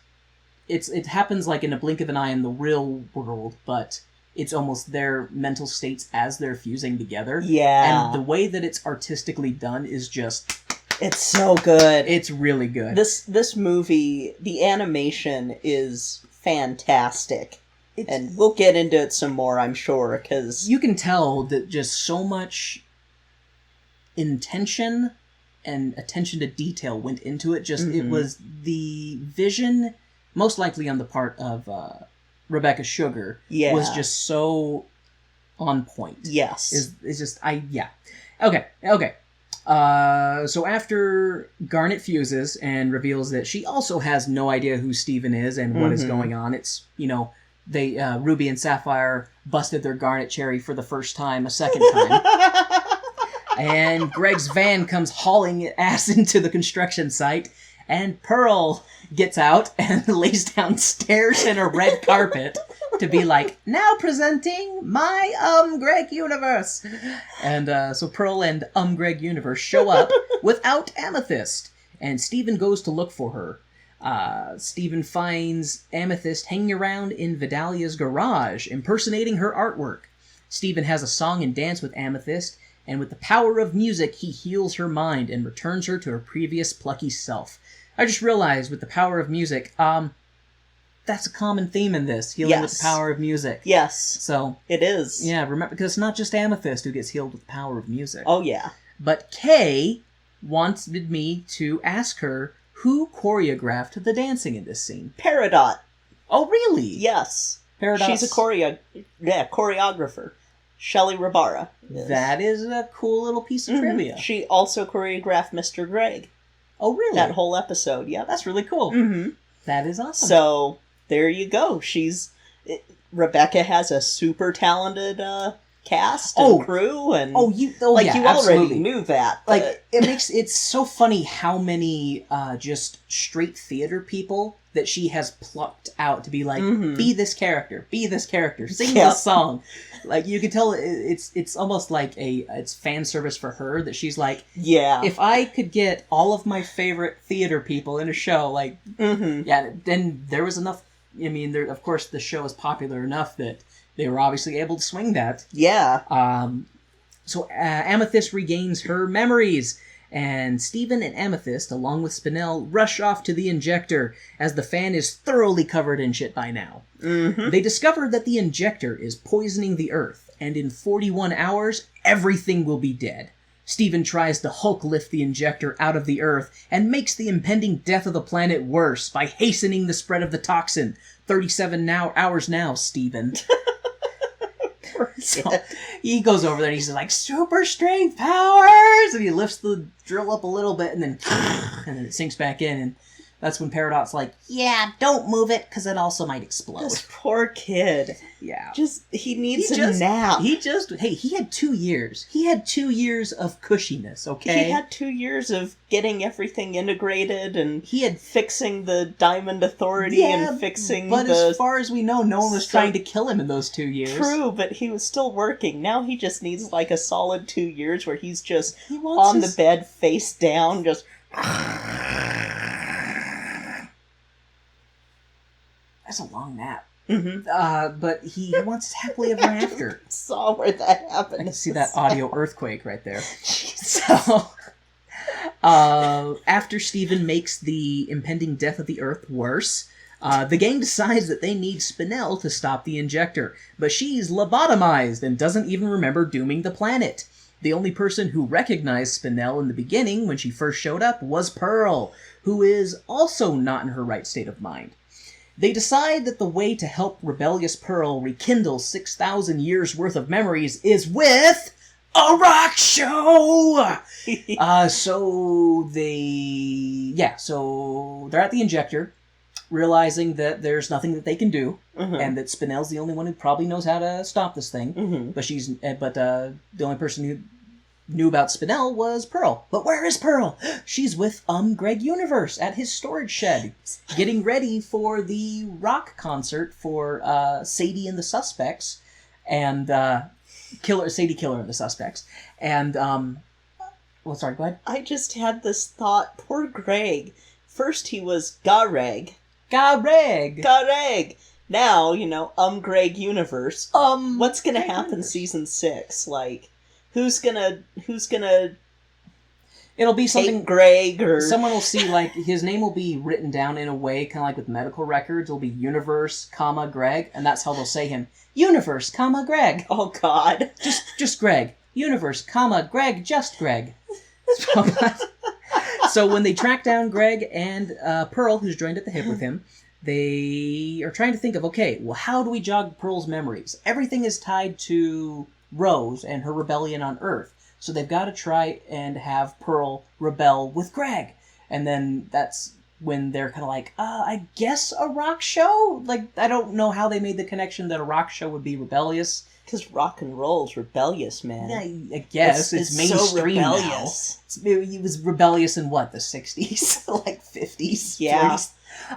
It happens in a blink of an eye in the real world, but it's almost their mental states as they're fusing together. Yeah. And the way that it's artistically done is just... It's so good. It's really good. This movie, the animation is fantastic. And we'll get into it some more, I'm sure, because... You can tell that just so much intention and attention to detail went into it. Just it was the vision... most likely on the part of Rebecca Sugar, was just so on point. Yes. It's just, Okay. So after Garnet fuses and reveals that she also has no idea who Steven is and what is going on, it's, Ruby and Sapphire busted their Garnet cherry for the first time, a second time. And Greg's van comes hauling ass into the construction site, and Pearl gets out and lays down stairs in a red carpet to be like, now presenting my Greg Universe. And so Pearl and Greg Universe show up without Amethyst, and Steven goes to look for her. Steven finds Amethyst hanging around in Vidalia's garage, impersonating her artwork. Steven has a song and dance with Amethyst, and with the power of music, he heals her mind and returns her to her previous plucky self. I just realized, with the power of music, that's a common theme in this, healing with the power of music. Yes. So it is. Yeah, remember, because it's not just Amethyst who gets healed with the power of music. Oh, yeah. But Kay wanted me to ask her who choreographed the dancing in this scene. Peridot. Oh, really? Yes. Peridot. She's a choreographer. Shelley Rabara. That is a cool little piece of trivia. She also choreographed Mr. Greg. Oh, really? That whole episode, yeah. That's really cool. That is awesome. So, there you go. Rebecca has a super talented cast and crew, and you already absolutely knew that. Like, it's so funny how many just straight theater people that she has plucked out to be like, be this character, sing this song. Like, you can tell it's almost like it's fan service for her, that she's like, if I could get all of my favorite theater people in a show, like, then there was enough. I mean, of course, the show is popular enough that they were obviously able to swing that. Yeah. So Amethyst regains her memories, and Steven and Amethyst, along with Spinell, rush off to the injector, as the fan is thoroughly covered in shit by now. They discover that the injector is poisoning the Earth, and in 41 hours, everything will be dead. Steven tries to Hulk lift the injector out of the Earth, and makes the impending death of the planet worse by hastening the spread of the toxin. 37 hours now, Steven. So he goes over there and he's like, super strength powers! And he lifts the drill up a little bit and then it sinks back in. And that's when Peridot's like, yeah, don't move it, because it also might explode. This poor kid. Yeah. He needs a nap. He had 2 years. He had 2 years of cushiness, okay? He had 2 years of getting everything integrated, and he had fixing the Diamond Authority and fixing but as far as we know, no one was trying to kill him in those 2 years. True, but he was still working. Now he just needs like a solid 2 years where he's just on the bed, face down, just... That's a long nap. But he wants happily ever after. Saw where that happened. I can see that audio earthquake right there. So, after Steven makes the impending death of the Earth worse, the gang decides that they need Spinell to stop the injector, but she's lobotomized and doesn't even remember dooming the planet. The only person who recognized Spinell in the beginning when she first showed up was Pearl, who is also not in her right state of mind. They decide that the way to help rebellious Pearl rekindle 6,000 years' worth of memories is with a rock show! So they're at the injector, realizing that there's nothing that they can do, and that Spinell's the only one who probably knows how to stop this thing. But the only person who knew about Spinell was Pearl. But where is Pearl? She's with Greg Universe at his storage shed, getting ready for the rock concert for Sadie and the Suspects, and Sadie Killer and the Suspects. And well, sorry, go ahead. I just had this thought. Poor Greg. First he was Gareg. Now, Greg Universe. What's gonna happen season 6? Like, who's gonna it'll be something Greg, or someone will see, like, his name will be written down in a way kind of like with medical records. It'll be Universe, Greg, and that's how they'll say him. Universe, Greg. Oh God. Just Greg. Universe, Greg, just Greg. So when they track down Greg and Pearl, who's joined at the hip with him, they are trying to think of, okay, well, how do we jog Pearl's memories? Everything is tied to Rose and her rebellion on Earth. So they've got to try and have Pearl rebel with Greg. And then that's when they're kind of like, I guess a rock show? Like, I don't know how they made the connection that a rock show would be rebellious. Because rock and roll's rebellious, man. Yeah, I guess. It's mainstream so rebellious. Now. It was rebellious in what, the 60s? Like 50s? Yeah.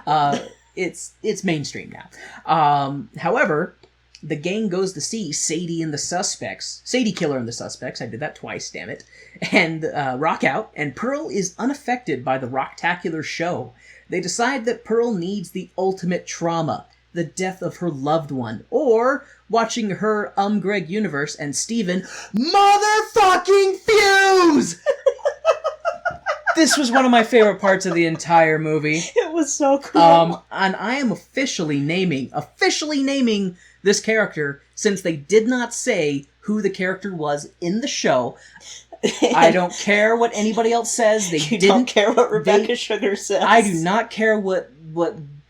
40s? It's mainstream now. However, the gang goes to see Sadie Killer and the Suspects, I did that twice, damn it, and rock out, and Pearl is unaffected by the rocktacular show. They decide that Pearl needs the ultimate trauma, the death of her loved one, or watching her Greg Universe and Steven motherfucking fuse! This was one of my favorite parts of the entire movie. It was so cool. And I am officially naming this character, since they did not say who the character was in the show. I don't care what anybody else says. Don't care what Rebecca Sugar says. I do not care what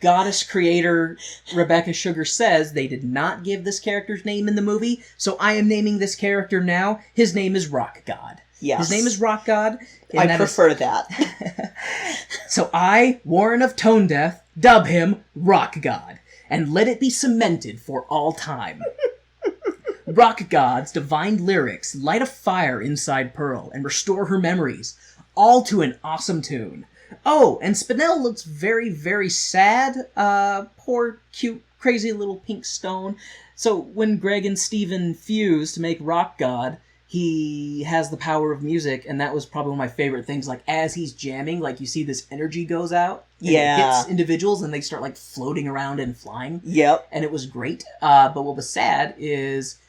goddess creator Rebecca Sugar says. They did not give this character's name in the movie, so I am naming this character now. His name is Rock God. Yes. His name is Rock God. I prefer that. So I, Warren of Tone Death, dub him Rock God, and let it be cemented for all time. Rock God's divine lyrics light a fire inside Pearl and restore her memories, all to an awesome tune. Oh, and Spinel looks very, very sad. Poor, cute, crazy little pink stone. So when Greg and Steven fuse to make Rock God, he has the power of music, and that was probably one of my favorite things. Like, as he's jamming, like, you see this energy goes out, and it hits individuals, and they start, like, floating around and flying. Yep. And it was great. But what was sad is,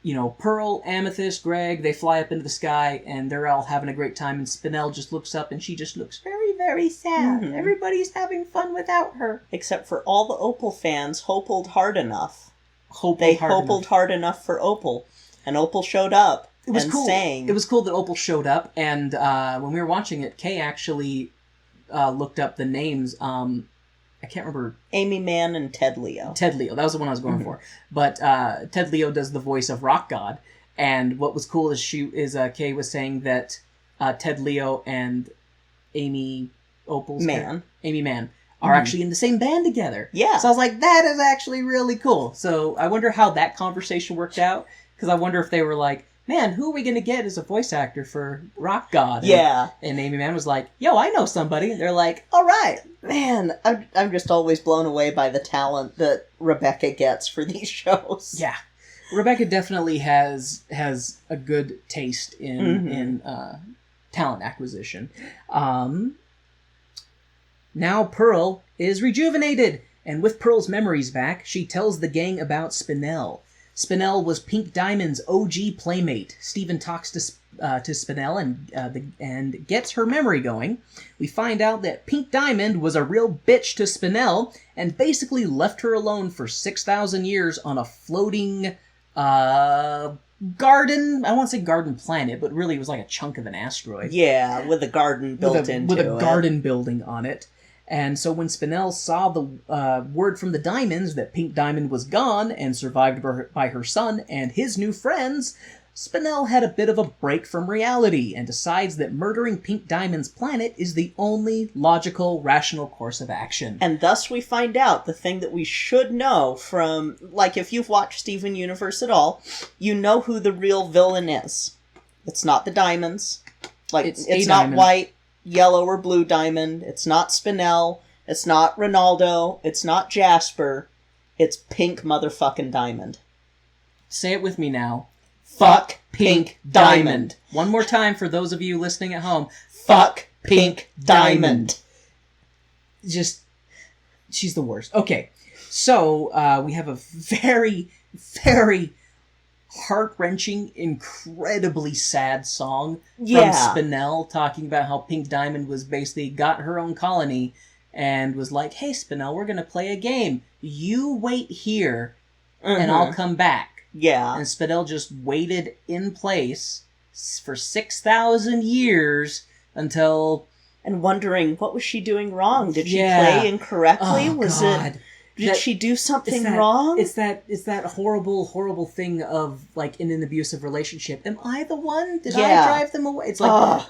you know, Pearl, Amethyst, Greg, they fly up into the sky, and they're all having a great time, and Spinel just looks up, and she just looks very, very sad. Mm-hmm. Everybody's having fun without her. Except for all the Opal fans hopeled hard enough. They hopeled hard enough for Opal. And Opal showed up. It was cool. Sang. It was cool that Opal showed up, and when we were watching it, Kay actually looked up the names. I can't remember. Amy Mann and Ted Leo. Ted Leo, that was the one I was going for. But Ted Leo does the voice of Rock God, and what was cool is Kay was saying that Ted Leo and Amy Mann are actually in the same band together. Yeah. So I was like, that is actually really cool. So I wonder how that conversation worked out, because I wonder if they were like, man, who are we going to get as a voice actor for Rock God? And Amy Mann was like, yo, I know somebody. And they're like, all right. Man, I'm just always blown away by the talent that Rebecca gets for these shows. Yeah. Rebecca definitely has a good taste in talent acquisition. Now Pearl is rejuvenated, and with Pearl's memories back, she tells the gang about Spinel. Spinel was Pink Diamond's OG playmate. Steven talks to Spinel and gets her memory going. We find out that Pink Diamond was a real bitch to Spinel and basically left her alone for 6,000 years on a floating garden. I won't say garden planet, but really it was like a chunk of an asteroid. Yeah, with a garden built into it. With a garden building on it. And so when Spinel saw the word from the Diamonds that Pink Diamond was gone and survived by her son and his new friends, Spinel had a bit of a break from reality and decides that murdering Pink Diamond's planet is the only logical, rational course of action. And thus we find out the thing that we should know from, like, if you've watched Steven Universe at all, you know who the real villain is. It's not the Diamonds. Like, it's not Diamond. White, yellow, or blue Diamond. It's not Spinel. It's not Ronaldo. It's not Jasper. It's Pink motherfucking Diamond. Say it with me now. Fuck Pink Diamond. One more time for those of you listening at home. Fuck Pink Diamond. Just, she's the worst. Okay, so we have a very, very heart-wrenching, incredibly sad song from Spinel talking about how Pink Diamond was basically got her own colony and was like, hey, Spinel, we're going to play a game. You wait here and I'll come back. Yeah. And Spinel just waited in place for 6,000 years until... And wondering, what was she doing wrong? Did she play incorrectly? Oh, Did she do something wrong? It's that horrible, horrible thing of, like, in an abusive relationship. Am I the one? Did I drive them away? It's like,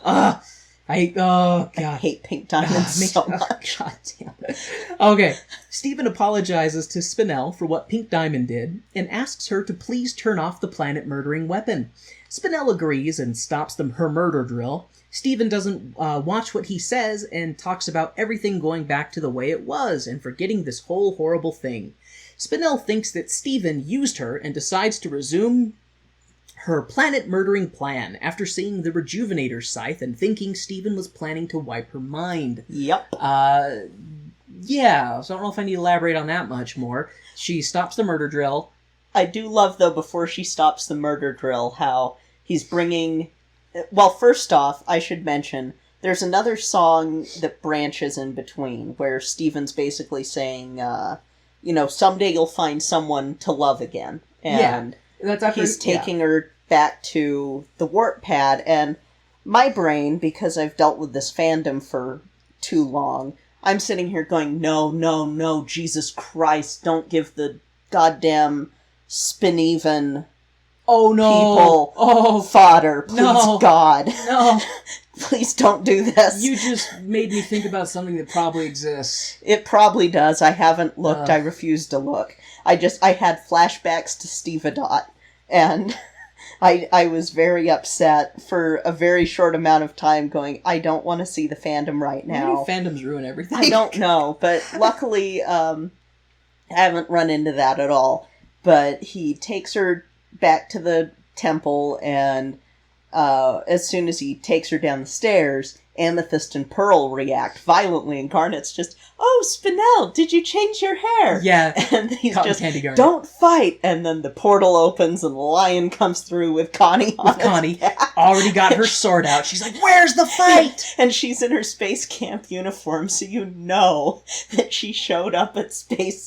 God. I hate Pink Diamond so much. God damn it. Okay. Stephen apologizes to Spinel for what Pink Diamond did and asks her to please turn off the planet-murdering weapon. Spinel agrees and stops her murder drill. Stephen doesn't watch what he says and talks about everything going back to the way it was and forgetting this whole horrible thing. Spinel thinks that Stephen used her and decides to resume her planet-murdering plan after seeing the Rejuvenator scythe and thinking Stephen was planning to wipe her mind. Yep. So I don't know if I need to elaborate on that much more. She stops the murder drill. I do love, though, before she stops the murder drill, how he's bringing... Well, first off, I should mention, there's another song that branches in between, where Stephen's basically saying, someday you'll find someone to love again. And that's after, he's taking her back to the warp pad, and my brain, because I've dealt with this fandom for too long, I'm sitting here going, no, Jesus Christ, don't give the goddamn Spineven people fodder, please, God. No. Please don't do this. You just made me think about something that probably exists. It probably does. I haven't looked. I refuse to look. I had flashbacks to Steve Adot. And I was very upset for a very short amount of time going, I don't want to see the fandom right now. Maybe fandoms ruin everything. I don't know, but luckily I haven't run into that at all. But he takes her back to the temple, and as soon as he takes her down the stairs, Amethyst and Pearl react violently, and Garnet's just, oh, Spinel, did you change your hair? Yeah. And he's Cotton just, Candy Garnet. don't fight! And then the portal opens, and the lion comes through with Connie on his Connie back. already got her sword out. She's like, where's the fight? And she's in her space camp uniform, so you know that she showed up at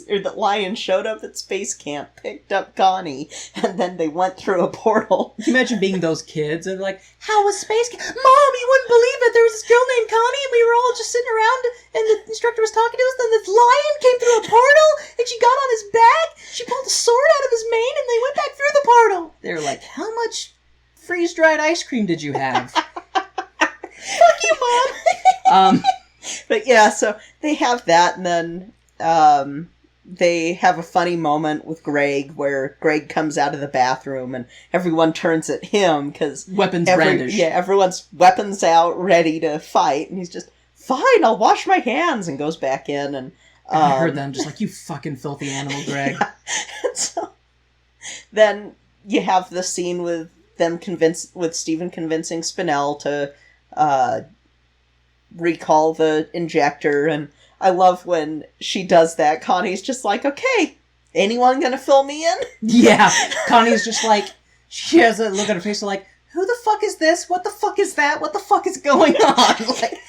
or the lion showed up at space camp, picked up Connie, and then they went through a portal. Can you imagine being those kids and like, how was space camp? Mom, you wouldn't believe it. There was this girl named Connie, and we were all just sitting around, and the instructor was talking to us, then this lion came through a portal, and she got on his back, she pulled a sword out of his mane, and they went back through the portal. They were like, how much freeze-dried ice cream did you have? Fuck you, Mom! But yeah, so they have that, and then they have a funny moment with Greg where Greg comes out of the bathroom and everyone turns at him because weapons brandished. Yeah, everyone's weapons out, ready to fight, and he's just, fine, I'll wash my hands, and goes back in. And I heard them just like, you fucking filthy animal, Greg. Yeah. So then you have the scene with them with Steven convincing Spinel to recall the injector, and I love when she does that. Connie's just like, okay, anyone gonna fill me in? Yeah, Connie's just like, she has a look at her face like, who the fuck is this? What the fuck is that? What the fuck is going on? Like,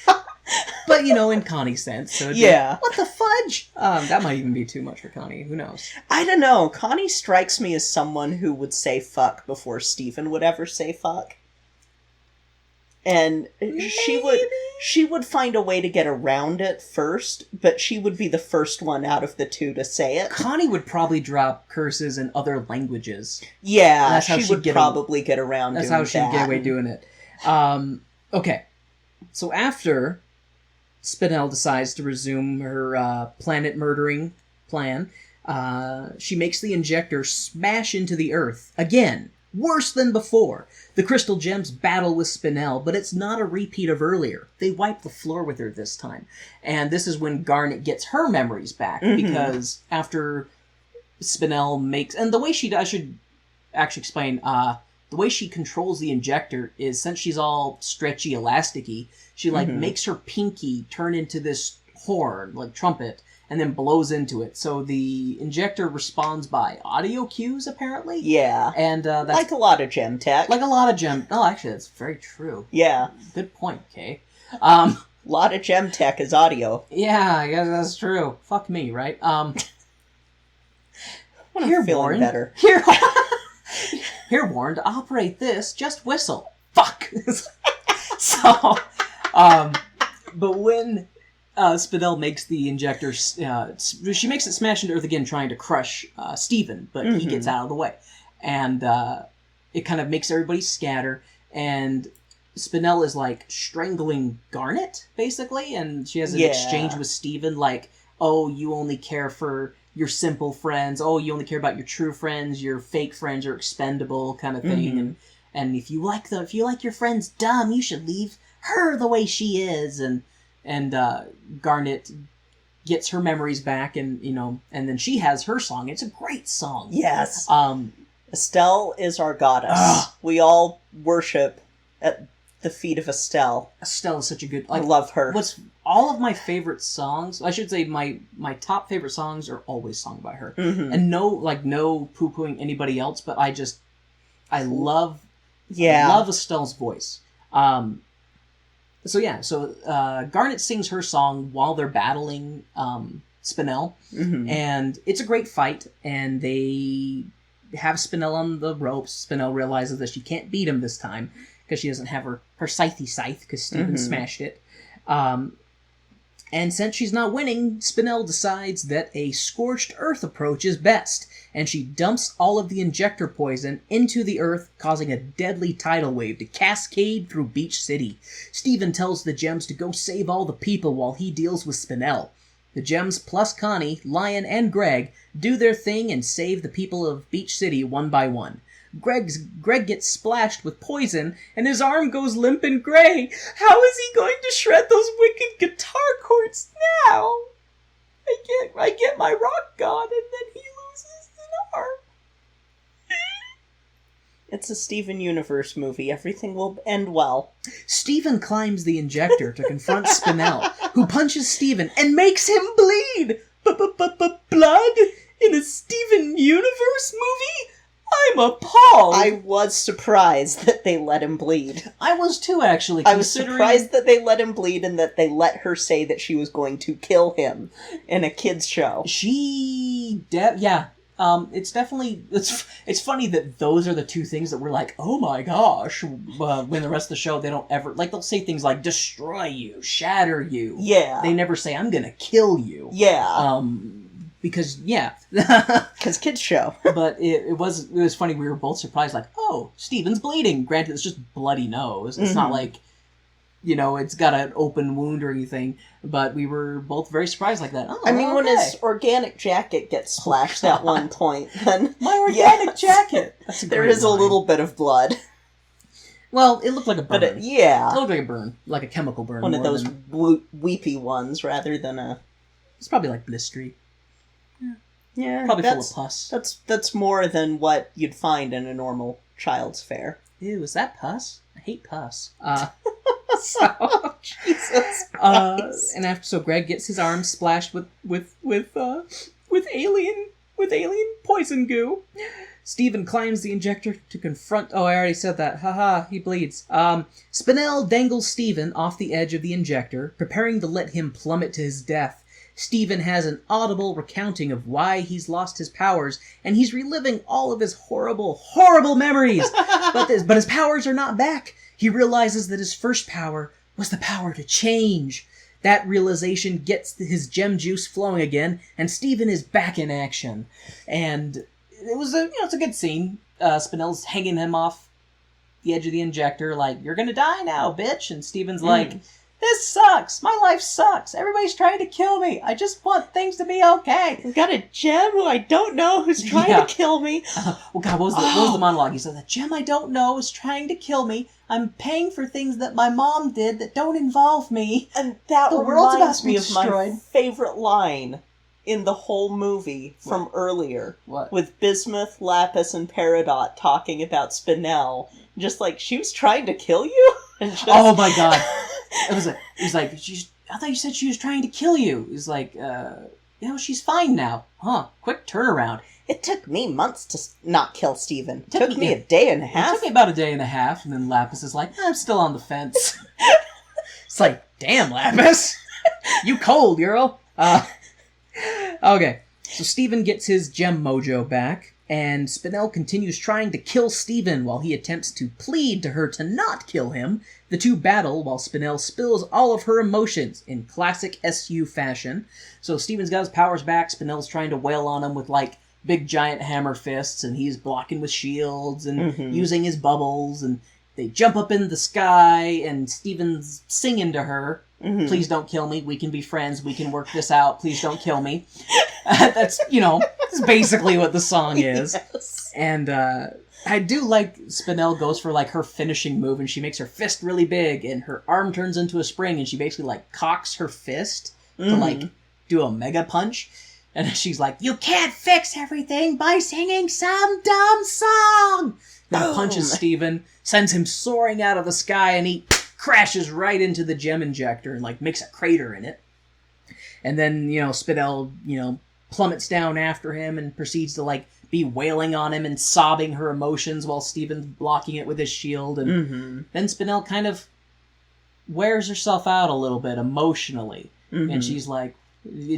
but, you know, in Connie's sense. So yeah. What the fudge? That might even be too much for Connie. Who knows? I don't know. Connie strikes me as someone who would say fuck before Steven would ever say fuck. And she would find a way to get around it first, but she would be the first one out of the two to say it. Connie would probably drop curses in other languages. Yeah, that's how she would probably get around doing that. That's how she'd get away doing it. Okay, so after Spinel decides to resume her planet-murdering plan, she makes the injector smash into the Earth again. Worse than before. The crystal gems battle with Spinel, but it's not a repeat of earlier. They wipe the floor with her this time. And this is when Garnet gets her memories back, because after Spinel makes... And the way I should actually explain, the way she controls the injector is, since she's all stretchy, elasticy, she, makes her pinky turn into this horn, like trumpet, and then blows into it. So the injector responds by audio cues, apparently. Yeah. And that's... like a lot of gem tech. Like a lot of gem... Oh, actually, that's very true. Yeah. Good point, Kay. A lot of gem tech is audio. Yeah, I guess that's true. Fuck me, right? When I'm Here, feeling Warren. better. Here, Warren, to operate this, just whistle. Fuck! So, but when... Spinel makes the injector... she makes it smash into Earth again, trying to crush Steven, but he gets out of the way. And it kind of makes everybody scatter, and Spinel is, strangling Garnet, basically, and she has an exchange with Steven, like, oh, you only care for your simple friends, oh, you only care about your true friends, your fake friends are expendable, kind of thing, and if you like your friends dumb, you should leave her the way she is, and Garnet gets her memories back, and and then she has her song. It's a great song. Yes. Estelle is our goddess. We all worship at the feet of Estelle. Estelle is such a good... I love her. All of my favorite songs, I should say my top favorite songs are always sung by her. And no poo-pooing anybody else, but I love Estelle's voice. So Garnet sings her song while they're battling Spinel, and it's a great fight, and they have Spinel on the ropes. Spinel realizes that she can't beat him this time, because she doesn't have her scythe, because Steven smashed it. And since she's not winning, Spinel decides that a scorched earth approach is best, and she dumps all of the injector poison into the earth, causing a deadly tidal wave to cascade through Beach City. Steven tells the gems to go save all the people while he deals with Spinel. The gems plus Connie, Lion, and Greg do their thing and save the people of Beach City one by one. Greg gets splashed with poison, and his arm goes limp and gray. How is he going to shred those wicked guitar chords now? I get my rock gone, and then he loses an arm. It's a Steven Universe movie. Everything will end well. Steven climbs the injector to confront Spinell, who punches Steven and makes him bleed. Blood? In a Steven Universe movie? I'm appalled. I was surprised that they let him bleed. I was too, actually. I was surprised that they let him bleed and that they let her say that she was going to kill him in a kid's show. It's definitely... It's funny that those are the two things that we're like, oh my gosh, when the rest of the show, they don't ever... Like, they'll say things like, destroy you, shatter you. Yeah. They never say, I'm gonna kill you. Yeah. Because, yeah. Because kids show. But it was funny, we were both surprised, like, oh, Steven's bleeding. Granted, it's just bloody nose. It's not like, it's got an open wound or anything. But we were both very surprised like that. Oh, I mean, okay. when his organic jacket gets splashed at one point, then... My organic jacket! That's there is a little bit of blood. Well, it looked like a burn. But it looked like a burn. Like a chemical burn. One of those weepy ones rather than a... It's probably like blistery. Yeah, probably full of pus. That's more than what you'd find in a normal child's fare. Ew, is that pus? I hate pus. So Jesus Christ. So Greg gets his arm splashed with alien poison goo. Steven climbs the injector to confront... Oh, I already said that. Haha, he bleeds. Spinell dangles Steven off the edge of the injector, preparing to let him plummet to his death. Steven has an audible recounting of why he's lost his powers, and he's reliving all of his horrible, horrible memories. But his powers are not back. He realizes that his first power was the power to change. That realization gets his gem juice flowing again, and Steven is back in action. And it's a good scene. Spinell's hanging him off the edge of the injector, like, you're gonna die now, bitch. And Steven's like, this sucks. My life sucks. Everybody's trying to kill me. I just want things to be okay. I've got a gem who I don't know who's trying to kill me. What was the monologue? He said, the gem I don't know is trying to kill me. I'm paying for things that my mom did that don't involve me. And that the world's about reminds to be me of destroyed. My favorite line in the whole movie from earlier. What? With Bismuth, Lapis, and Peridot talking about Spinell. Just like, she was trying to kill you? Oh my god. He's like, I thought you said she was trying to kill you. He's like, she's fine now. Huh, quick turnaround. It took me months to not kill Steven. It took me a day and a half. It took me about a day and a half, and then Lapis is like, I'm still on the fence. It's like, damn, Lapis. You cold, girl. Okay, so Steven gets his gem mojo back, and Spinell continues trying to kill Steven while he attempts to plead to her to not kill him. The two battle while Spinell spills all of her emotions in classic SU fashion. So Steven's got his powers back, Spinell's trying to wail on him with, like, big giant hammer fists, and he's blocking with shields and using his bubbles, and they jump up in the sky, and Steven's singing to her, please don't kill me, we can be friends, we can work this out, please don't kill me. That's basically what the song is. Yes. And I do like Spinell goes for, like, her finishing move, and she makes her fist really big, and her arm turns into a spring, and she basically, like, cocks her fist to, like, do a mega punch. And she's like, you can't fix everything by singing some dumb song! Then punches Steven, sends him soaring out of the sky, and he crashes right into the gem injector and, like, makes a crater in it. And then, Spinell, plummets down after him and proceeds to, like, be wailing on him and sobbing her emotions while Steven's blocking it with his shield. And then Spinell kind of wears herself out a little bit emotionally. And she's like,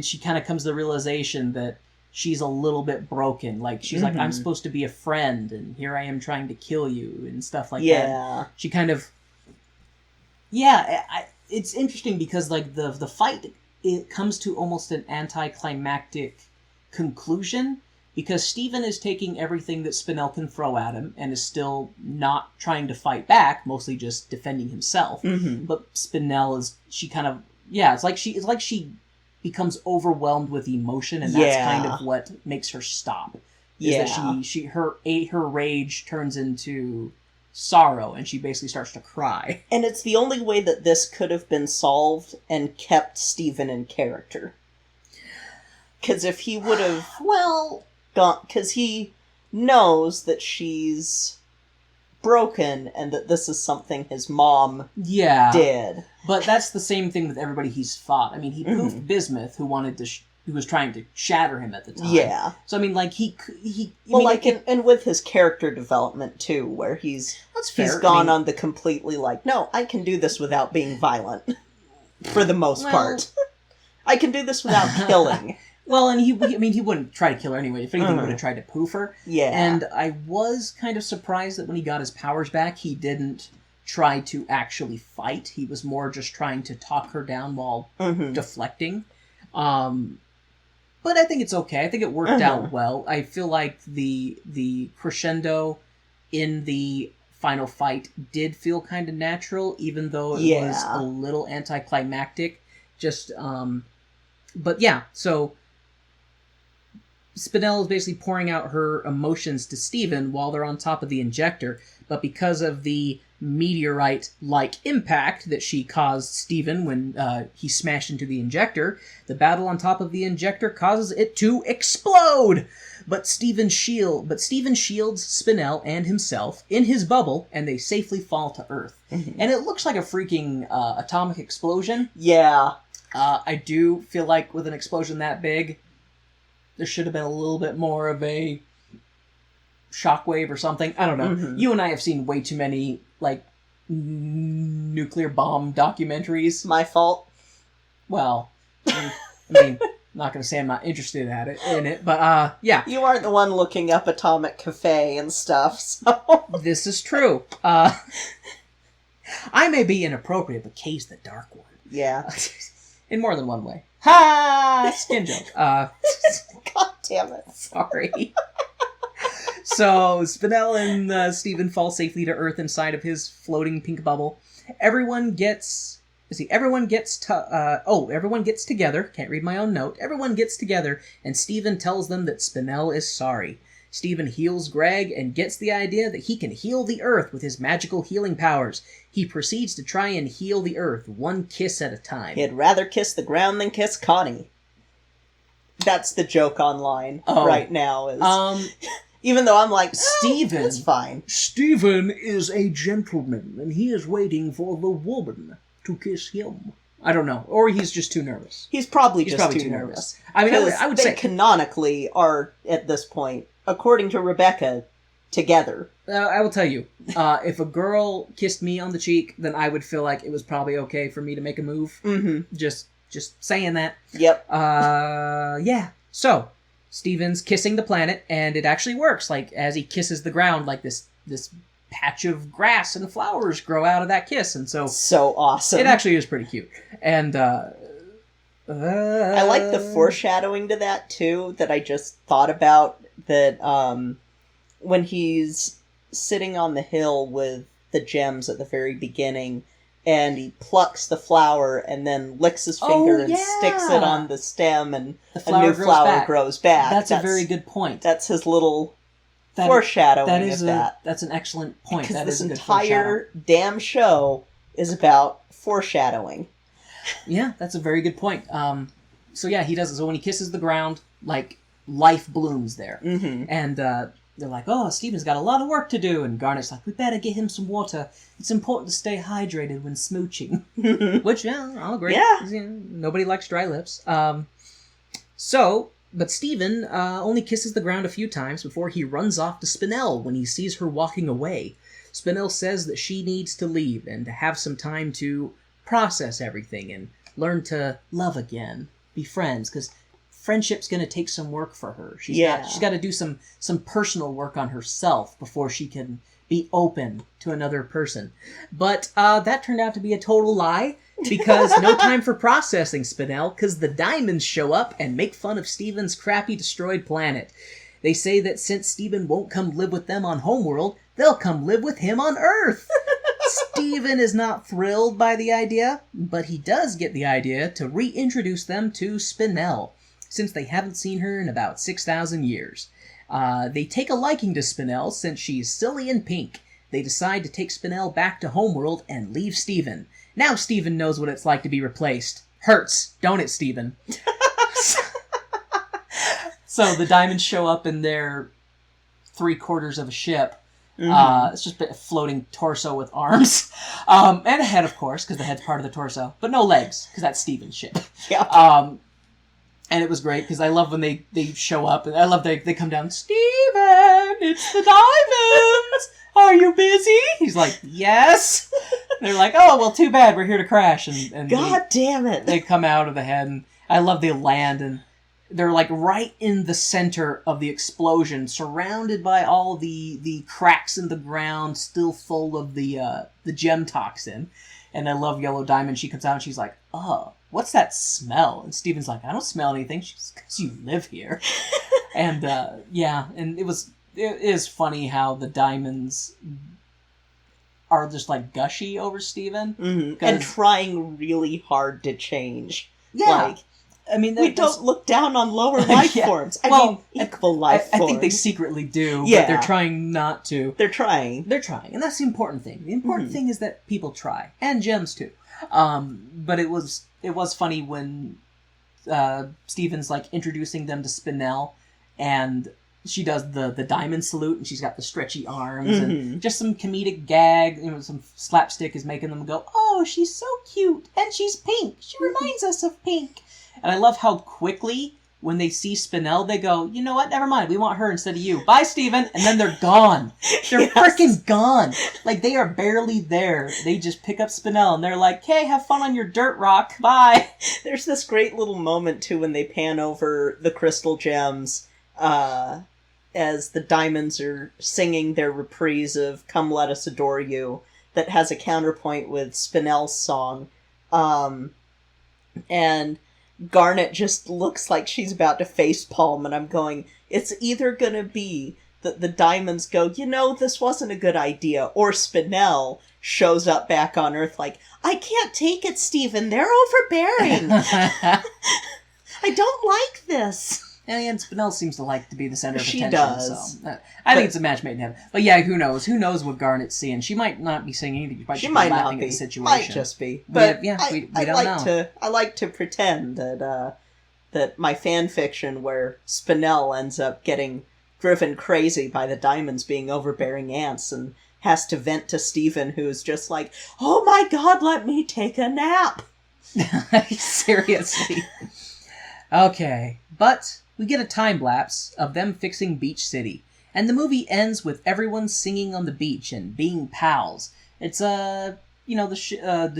she kind of comes to the realization that she's a little bit broken. Like, she's like, I'm supposed to be a friend, and here I am trying to kill you, and stuff like that. She kind of... it's interesting because, like, the fight, it comes to almost an anticlimactic conclusion, because Steven is taking everything that Spinell can throw at him, and is still not trying to fight back, mostly just defending himself. But Spinell is... She kind of... Yeah, it's like she becomes overwhelmed with emotion, and that's kind of what makes her stop. Is Yeah. that her rage turns into sorrow, and she basically starts to cry. And it's the only way that this could have been solved and kept Stephen in character. Because if he would have, because he knows that she's broken and that this is something his mom did. But that's the same thing with everybody he's fought. I mean, he poofed Bismuth, who wanted to, who was trying to shatter him at the time. Yeah. So I mean, like and with his character development too, where he's gone on the completely like, no, I can do this without being violent, for the most part. I can do this without killing. Well, and he wouldn't try to kill her anyway. If anything, he would have tried to poof her. Yeah. And I was kind of surprised that when he got his powers back, he didn't try to actually fight. He was more just trying to talk her down while deflecting. But I think it's okay. I think it worked out well. I feel like the crescendo in the final fight did feel kind of natural, even though it was a little anticlimactic. Just, but yeah, so Spinell is basically pouring out her emotions to Stephen while they're on top of the injector, but because of the meteorite-like impact that she caused Stephen when he smashed into the injector, the battle on top of the injector causes it to explode! But Stephen shields Spinell and himself in his bubble, and they safely fall to Earth. And it looks like a freaking atomic explosion. Yeah. I do feel like with an explosion that big, there should have been a little bit more of a shockwave or something. I don't know. You and I have seen way too many, like, nuclear bomb documentaries. My fault. Well, I mean, not going to say I'm not interested in it, but, yeah. You aren't the one looking up Atomic Cafe and stuff, so... This is true. I may be inappropriate, but Kay's the dark one. Yeah. In more than one way. Ha! Skin joke. God damn it. Sorry. So, Spinell and Stephen fall safely to Earth inside of his floating pink bubble. Everyone gets together. Can't read my own note. Everyone gets together, and Stephen tells them that Spinell is sorry. Stephen heals Greg and gets the idea that he can heal the Earth with his magical healing powers. He proceeds to try and heal the Earth, one kiss at a time. He'd rather kiss the ground than kiss Connie. That's the joke online right now. Is even though I'm like, Stephen, it's fine. Stephen is a gentleman, and he is waiting for the woman to kiss him. I don't know. Or he's just too nervous. He's probably too nervous. I mean, I would say... They canonically are, at this point, according to Rebecca, together. I will tell you, if a girl kissed me on the cheek, then I would feel like it was probably okay for me to make a move. Just saying that. Yep. Yeah. So, Stephen's kissing the planet, and it actually works. Like, as he kisses the ground, like this patch of grass and flowers grow out of that kiss, and so awesome. It actually is pretty cute. And I like the foreshadowing to that too, that I just thought about, that when he's sitting on the hill with the gems at the very beginning, and he plucks the flower and then licks his finger and sticks it on the stem, and a new flower grows back. That's a very good point. That's his little foreshadowing of that. That's an excellent point. Because this entire damn show is about foreshadowing. Yeah, that's a very good point. So yeah, he does it. So when he kisses the ground, like, life blooms there. And they're like, oh, Stephen's got a lot of work to do. And Garnet's like, we better get him some water. It's important to stay hydrated when smooching. Which, yeah, I'll agree. Yeah. Nobody likes dry lips. But Stephen only kisses the ground a few times before he runs off to Spinell when he sees her walking away. Spinell says that she needs to leave and to have some time to process everything and learn to love again, be friends, because friendship's going to take some work for her. She's got to do some personal work on herself before she can be open to another person. But that turned out to be a total lie, because no time for processing, Spinell, because the diamonds show up and make fun of Stephen's crappy destroyed planet. They say that since Stephen won't come live with them on Homeworld, they'll come live with him on Earth. Stephen is not thrilled by the idea, but he does get the idea to reintroduce them to Spinell, since they haven't seen her in about 6,000 years. They take a liking to Spinel since she's silly and pink. They decide to take Spinel back to Homeworld and leave Steven. Now Steven knows what it's like to be replaced. Hurts, don't it, Steven? So the Diamonds show up in their 3/4 of a ship. It's just a floating torso with arms. And a head, of course, because the head's part of the torso. But no legs, because that's Steven's ship. Yeah. And it was great, because I love when they show up, and I love they come down, Steven, it's the Diamonds! Are you busy? He's like, yes! And they're like, oh, well, too bad, we're here to crash. And God damn it! They come out of the head, and I love they land, and they're like right in the center of the explosion, surrounded by all the cracks in the ground, still full of the gem toxin. And I love Yellow Diamond. She comes out and she's like, oh, what's that smell? And Steven's like, I don't smell anything. She's because you live here. And and it is funny how the Diamonds are just like gushy over Steven. Mm-hmm. And trying really hard to change. Yeah. Like, I mean, we don't look down on lower life forms. I mean, equal life forms. I think they secretly do, Yeah. but they're trying not to. They're trying. They're trying, and that's the important thing. The important thing is that people try, and gems too. But it was funny when Steven's like introducing them to Spinel, and she does the diamond salute, and she's got the stretchy arms, and just some comedic gag, some slapstick is making them go, oh, she's so cute, and she's pink. She reminds us of Pink. And I love how quickly, when they see Spinel, they go, you know what, never mind, we want her instead of you. Bye, Steven! And then they're gone. They're freaking gone. Like, they are barely there. They just pick up Spinel, and they're like, hey, have fun on your dirt rock. Bye! There's this great little moment, too, when they pan over the crystal gems, as the Diamonds are singing their reprise of Come Let Us Adore You, that has a counterpoint with Spinel's song. And Garnet just looks like she's about to facepalm, and I'm going, it's either going to be that the Diamonds go, you know, this wasn't a good idea, or Spinel shows up back on Earth like, I can't take it, Steven, they're overbearing. I don't like this. And Spinel seems to like to be the center of attention. She does. So, I think it's a match made in heaven. But yeah, who knows? Who knows what Garnet's seeing? She might not be saying anything. She might laughing not be. At the situation. Might just be. But we don't like know. I like to pretend that my fan fiction where Spinel ends up getting driven crazy by the Diamonds being overbearing ants and has to vent to Steven, who's just like, oh my god, let me take a nap. Seriously. Okay, but we get a time lapse of them fixing Beach City, and the movie ends with everyone singing on the beach and being pals. It's the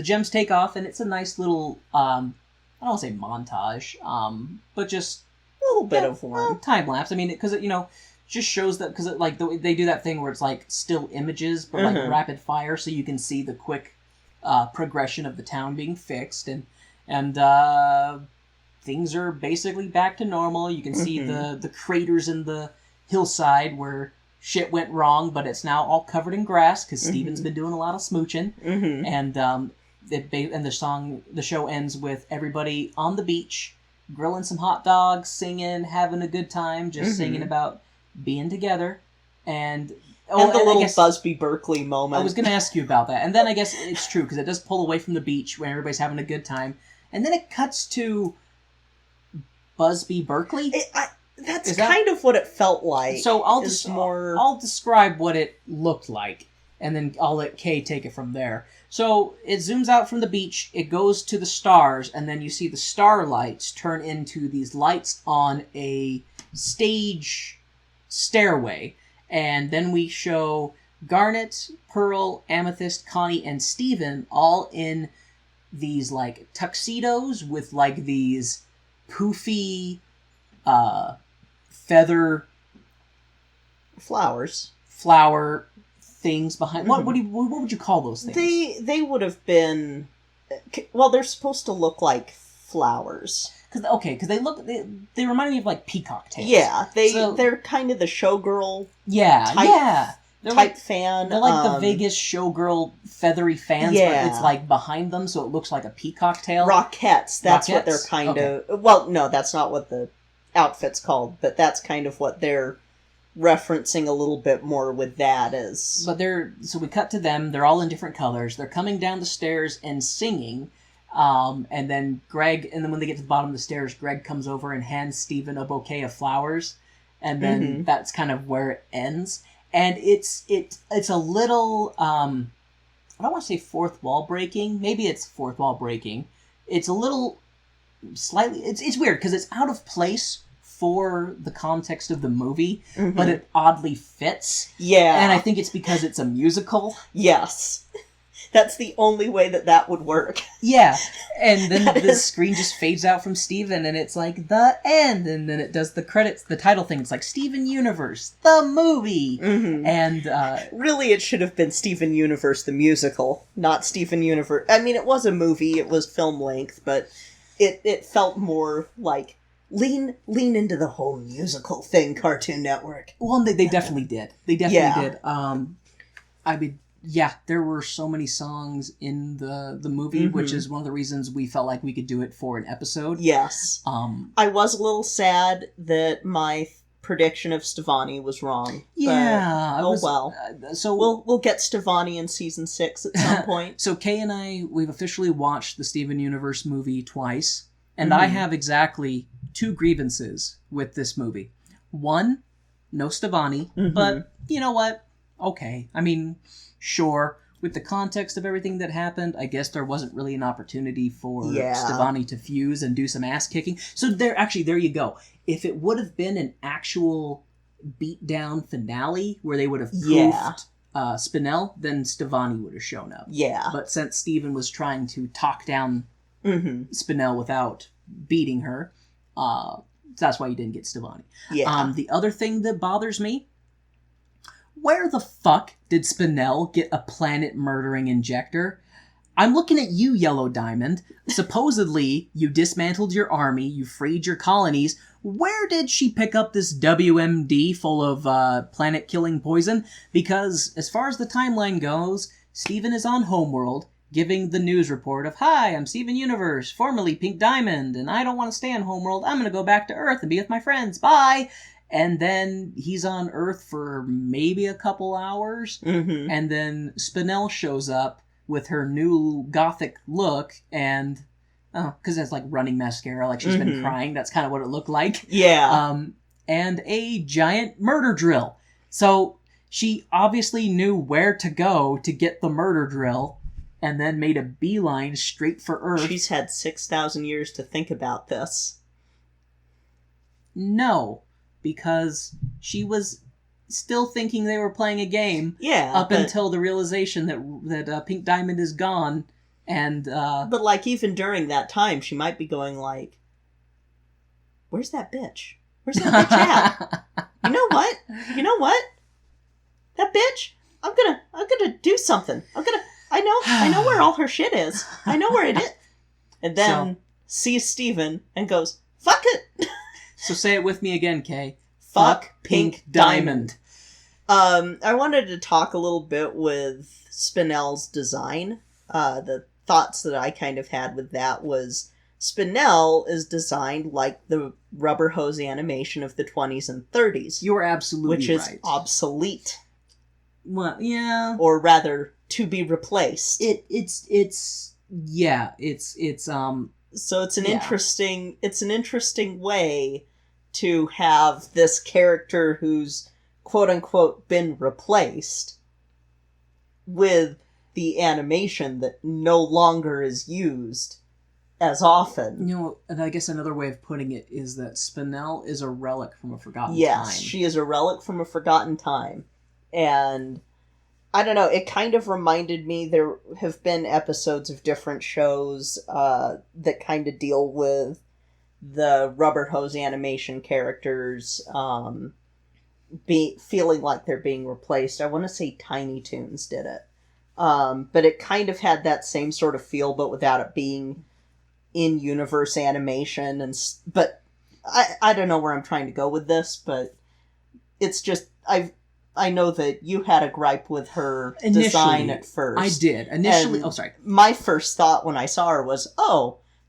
gems take off, and it's a nice little I don't want to say montage, but just a little bit of one time lapse. I mean, because it just shows that because like they do that thing where it's like still images but like rapid fire, so you can see the quick progression of the town being fixed, and things are basically back to normal. You can see the craters in the hillside where shit went wrong, but it's now all covered in grass because Steven's been doing a lot of smooching. And the show ends with everybody on the beach, grilling some hot dogs, singing, having a good time, just singing about being together. And the little Busby Berkeley moment. I was going to ask you about that. And then I guess it's true because it does pull away from the beach when everybody's having a good time. And then it cuts to Busby Berkeley? That's kind of what it felt like. So I'll describe what it looked like, and then I'll let Kay take it from there. So it zooms out from the beach, it goes to the stars, and then you see the starlights turn into these lights on a stage stairway. And then we show Garnet, Pearl, Amethyst, Connie, and Steven all in these like tuxedos with like these poofy feather flower things behind. What would you call those things? They would have been, well, they're supposed to look like flowers. Because they remind me of like peacock tails. Yeah, they're kind of the showgirl. Type fan. They're like the Vegas showgirl feathery fans, but it's like behind them, so it looks like a peacock tail. Rockettes. That's what they're kind of. Well, no, that's not what the outfit's called, but that's kind of what they're referencing a little bit more with that is... So we cut to them, they're all in different colors, they're coming down the stairs and singing, and then when they get to the bottom of the stairs, Greg comes over and hands Stephen a bouquet of flowers, and then that's kind of where it ends. And it's a little, I don't want to say fourth wall breaking, maybe it's fourth wall breaking. It's a little, slightly, it's weird, because it's out of place for the context of the movie, but it oddly fits. Yeah. And I think it's because it's a musical. Yes. That's the only way that would work. Yeah. And then the screen just fades out from Steven, and it's like, the end! And then it does the credits, the title thing. It's like, Steven Universe, the movie! And, really, it should have been Steven Universe, the musical, not Steven Universe. I mean, it was a movie, it was film length, but it felt more like, lean into the whole musical thing, Cartoon Network. Well, they definitely did. They definitely did. I mean, yeah, there were so many songs in the movie, which is one of the reasons we felt like we could do it for an episode. Yes. I was a little sad that my prediction of Stevani was wrong. Yeah. Well. So we'll get Stevani in season 6 at some point. So Kay and I, we've officially watched the Steven Universe movie twice, and I have exactly 2 grievances with this movie. One, no Stevani, but you know what? Okay. I mean, sure. With the context of everything that happened, I guess there wasn't really an opportunity for Stevani to fuse and do some ass kicking. So there you go. If it would have been an actual beatdown finale where they would have proofed Spinell, then Stevani would have shown up. Yeah. But since Steven was trying to talk down Spinell without beating her, that's why you didn't get Stevani. Yeah. The other thing that bothers me, where the fuck did Spinell get a planet-murdering injector? I'm looking at you, Yellow Diamond. Supposedly, you dismantled your army, you freed your colonies. Where did she pick up this WMD full of planet-killing poison? Because, as far as the timeline goes, Steven is on Homeworld, giving the news report of, "Hi, I'm Steven Universe, formerly Pink Diamond, and I don't want to stay on Homeworld. I'm going to go back to Earth and be with my friends. Bye!" And then he's on Earth for maybe a couple hours, and then Spinell shows up with her new gothic look, and, because it's like running mascara, like she's been crying, that's kind of what it looked like. Yeah. And a giant murder drill. So she obviously knew where to go to get the murder drill, and then made a beeline straight for Earth. She's had 6,000 years to think about this. No, because she was still thinking they were playing a game. Yeah. Up until the realization that Pink Diamond is gone, and but like even during that time, she might be going like, "Where's that bitch? Where's that bitch at? You know what? That bitch. I'm gonna do something. I know where all her shit is. I know where it is." And then sees Steven and goes, "Fuck it." So say it with me again, Kay. Fuck Pink Diamond. I wanted to talk a little bit with Spinell's design. The thoughts that I kind of had with that was Spinell is designed like the rubber hose animation of the 20s and 30s. You're absolutely right. Which is obsolete. Well, yeah. Or rather, to be replaced. So it's an interesting way to have this character who's quote-unquote been replaced with the animation that no longer is used as often. You know, and I guess another way of putting it is that Spinell is a relic from a forgotten time. Yes, she is a relic from a forgotten time. And I don't know, it kind of reminded me, there have been episodes of different shows that kind of deal with the rubber hose animation characters feeling like they're being replaced. I want to say Tiny Toons did it. But it kind of had that same sort of feel, but without it being in-universe animation. But I don't know where I'm trying to go with this, but it's just, I know that you had a gripe with her design at first. I did. Initially, sorry. My first thought when I saw her was,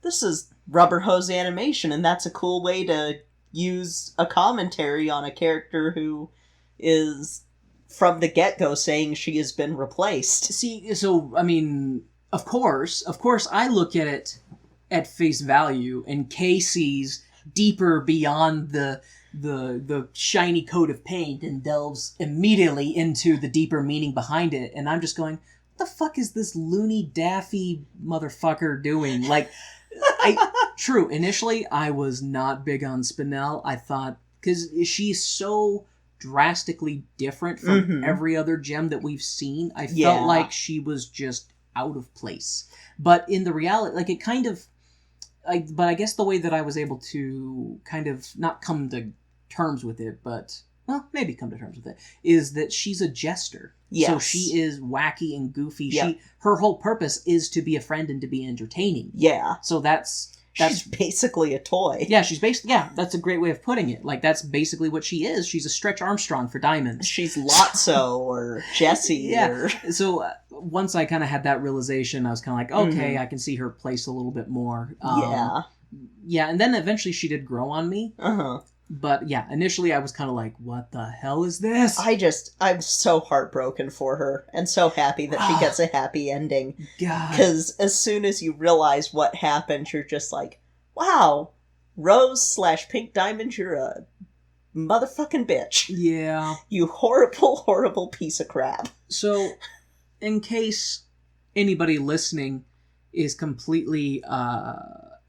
this is rubber hose animation, and that's a cool way to use a commentary on a character who is from the get-go saying she has been replaced. See, so, I mean, of course, I look at it at face value, and Kay sees deeper beyond the shiny coat of paint and delves immediately into the deeper meaning behind it, and I'm just going, what the fuck is this loony daffy motherfucker doing? Like, true, initially I was not big on Spinell. I thought, because she's so drastically different from every other gem that we've seen, I felt like she was just out of place. But in the reality, like, it kind of, but I guess the way that I was able to kind of not come to terms with it, but, well, maybe come to terms with it, is that she's a jester. Yes. So she is wacky and goofy. Yep. Her whole purpose is to be a friend and to be entertaining. Yeah. So that's she's basically a toy. Yeah, that's a great way of putting it. Like, that's basically what she is. She's a Stretch Armstrong for diamonds. She's Lotso or Jessie. Yeah. So once I kind of had that realization, I was kind of like, okay, I can see her place a little bit more. Yeah, and then eventually she did grow on me. But yeah, initially I was kind of like, what the hell is this? I'm so heartbroken for her and so happy that she gets a happy ending. God. Because as soon as you realize what happened, you're just like, wow, Rose/Pink Diamond, you're a motherfucking bitch. Yeah. You horrible, horrible piece of crap. So, in case anybody listening is completely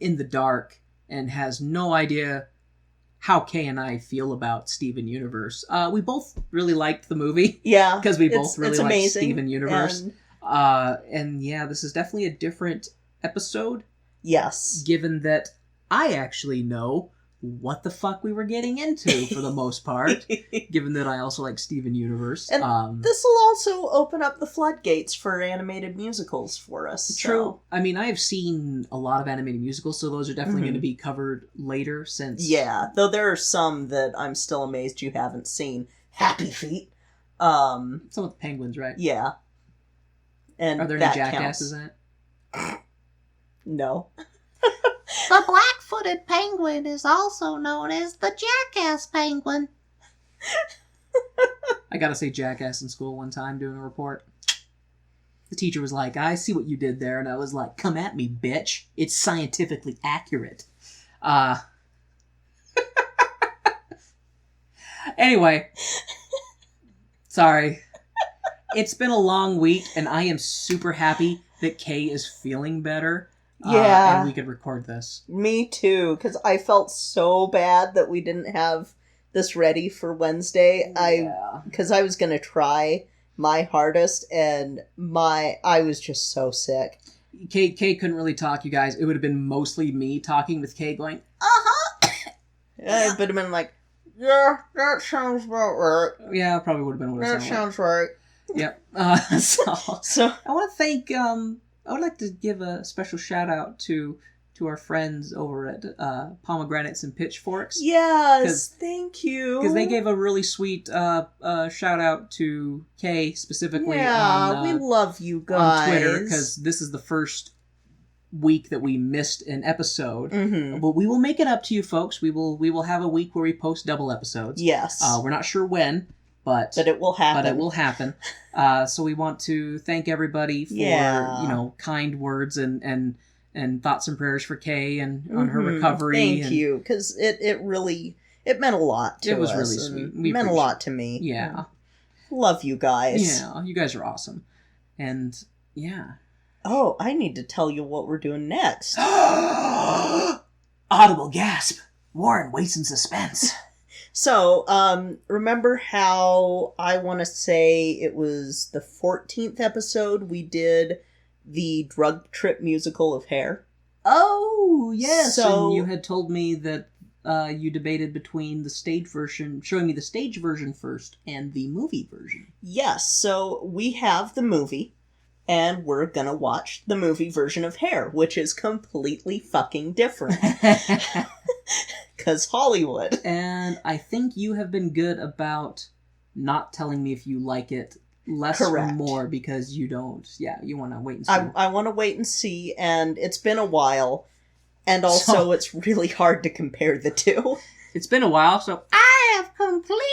in the dark and has no idea how Kay and I feel about Steven Universe. We both really liked the movie. Yeah. Because we both really liked Steven Universe. And yeah, this is definitely a different episode. Yes. Given that I actually know what the fuck we were getting into for the most part. Given that I also like Steven Universe. And this will also open up the floodgates for animated musicals for us. True. So. I mean, I have seen a lot of animated musicals, so those are definitely going to be covered later since... Yeah, though there are some that I'm still amazed you haven't seen. Happy Feet. Some with the penguins, right? Yeah. And are there any jackasses in it? No. The black-footed penguin is also known as the jackass penguin. I gotta say jackass in school one time doing a report. The teacher was like, I see what you did there. And I was like, come at me, bitch. It's scientifically accurate. Anyway. Sorry. It's been a long week, and I am super happy that Kay is feeling better. Yeah. And we could record this. Me too, because I felt so bad that we didn't have this ready for Wednesday. Because I was going to try my hardest, and I was just so sick. Kay couldn't really talk, you guys. It would have been mostly me talking with Kay going, uh-huh. I would have been like, yeah, that sounds about right. Yeah, probably would have been what it sounded like. That sounds right. Yep. So I want to thank... I would like to give a special shout out to our friends over at Pomegranates and Pitchforks. Yes, thank you. Because they gave a really sweet shout out to Kay specifically. Yeah, we love you guys. On Twitter, because this is the first week that we missed an episode. But we will make it up to you folks. We will have a week where we post double episodes. Yes. We're not sure when. But it will happen. So we want to thank everybody for kind words and thoughts and prayers for Kay and on her recovery. Thank you, because it meant a lot to us. It was really sweet. It meant a lot to me. Yeah. Love you guys. Yeah, you guys are awesome. And yeah. Oh, I need to tell you what we're doing next. Audible gasp. Warren waits in suspense. So, remember how I want to say it was the 14th episode we did the drug trip musical of Hair? Oh, yes. So, and you had told me that you debated between the stage version, showing me the stage version first, and the movie version. Yes, so we have the movie, and we're gonna watch the movie version of Hair, which is completely fucking different. Because Hollywood. And I think you have been good about not telling me if you like it less or more, because you don't. Yeah, you want to wait and see. I want to wait and see, and it's been a while. And also, it's really hard to compare the two. It's been a while, so I have I've completely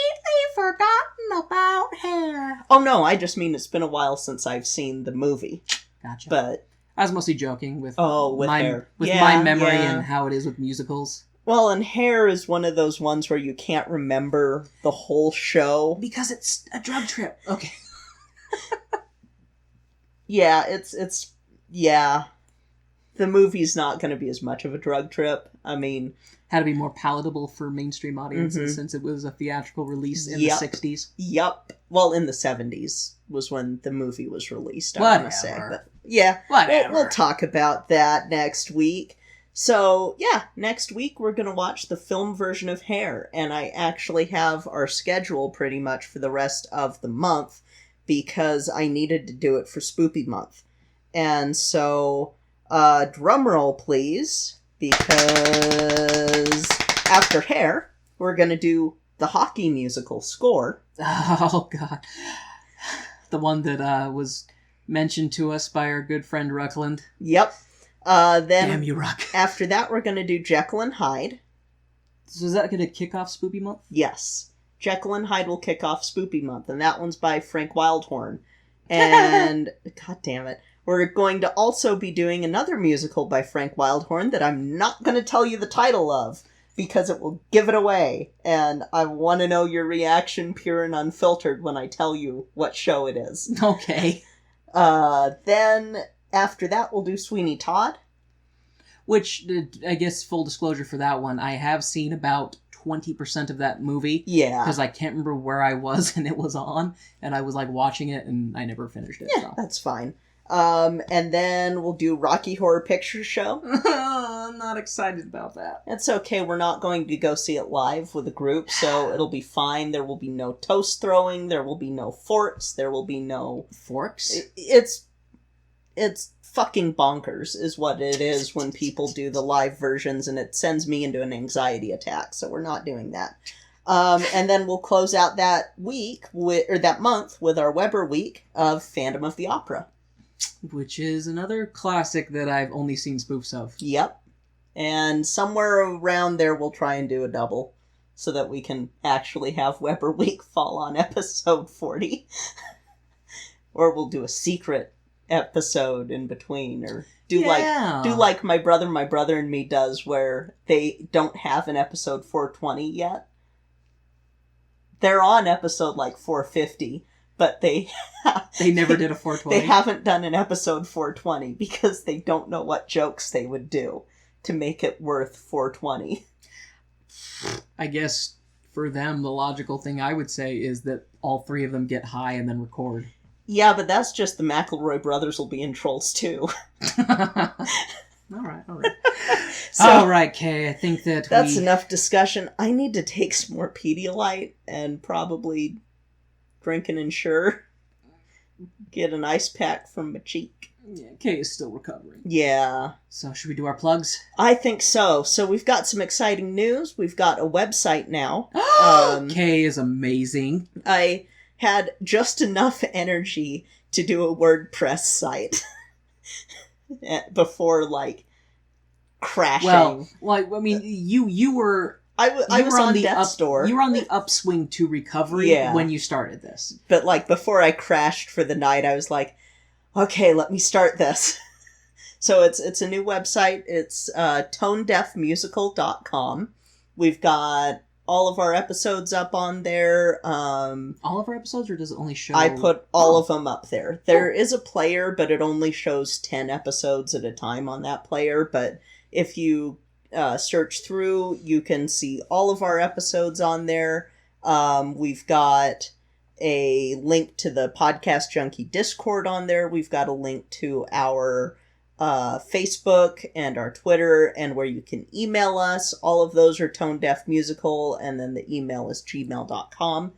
forgotten about hair. Oh no, I just mean it's been a while since I've seen the movie. Gotcha. But I was mostly joking with with my Hair. with Yeah, my memory yeah. and how it is with musicals. Well, and Hair is one of those ones where you can't remember the whole show. Because it's a drug trip. Okay. Yeah, it's yeah. The movie's not going to be as much of a drug trip. I mean, Had to be more palatable for mainstream audiences Mhm. since it was a theatrical release in Yep. the 60s. yup. Well, in the 70s was when the movie was released, I want to say. Whatever. But yeah, Whatever. we'll talk about that next week. So, yeah, next week we're going to watch the film version of Hair, and I actually have our schedule pretty much for the rest of the month because I needed to do it for Spoopy Month. And so, drum roll please, because after Hair, we're going to do the hockey musical score. Oh, God. The one that was mentioned to us by our good friend Ruckland. Yep. Then Damn you, Ruck. after that, we're going to do Jekyll and Hyde. So is that going to kick off Spoopy Month? Yes. Jekyll and Hyde will kick off Spoopy Month, and that one's by Frank Wildhorn. And, god damn it, we're going to also be doing another musical by Frank Wildhorn that I'm not going to tell you the title of, because it will give it away. And I want to know your reaction, pure and unfiltered, when I tell you what show it is. Okay. Then, after that, we'll do Sweeney Todd. Which, I guess, full disclosure for that one, I have seen about 20% of that movie. Yeah. Because I can't remember where I was and it was on, and I was like watching it and I never finished it. Yeah, So. that's fine. And then we'll do Rocky Horror Picture Show. I'm not excited about that. It's okay, we're not going to go see it live with a group, so it'll be fine. There will be no toast throwing, there will be no forks, there will be no... Forks? It's fucking bonkers, is what it is when people do the live versions, and it sends me into an anxiety attack, so we're not doing that. And then we'll close out that week, that month, with our Weber week of Phantom of the Opera. Which is another classic that I've only seen spoofs of. Yep. And somewhere around there we'll try and do a double, so that we can actually have Weber week fall on episode 40. Or we'll do a secret episode in between, or do like my brother and me does, where they don't have an episode 420 yet. They're on episode like 450, but they never did a 420. They haven't done an episode 420 because they don't know what jokes they would do to make it worth 420. I guess for them, the logical thing I would say is that all three of them get high and then record. Yeah, but that's just the McElroy brothers will be in Trolls too. All right. So, All right, Kay, I think that's enough discussion. I need to take some more Pedialyte and probably drink an Ensure. Get an ice pack from my cheek. Yeah, Kay is still recovering. Yeah. So should we do our plugs? I think so. So we've got some exciting news. We've got a website now. Kay is amazing. I had just enough energy to do a WordPress site before, like, crashing. Well, like, I mean, you were... I was on death's door. You were on the upswing to recovery when you started this. But, like, before I crashed for the night, I was like, okay, let me start this. So it's a new website. It's tonedeafmusical.com. We've got all of our episodes up on there. All of our episodes, or does it only show... I put all of them up there. There is a player, but it only shows 10 episodes at a time on that player. But if you search through, you can see all of our episodes on there. We've got a link to the Podcast Junkie Discord on there. We've got a link to our Facebook and our Twitter, and where you can email us. All of those are Tone Deaf Musical, and then the email is gmail.com.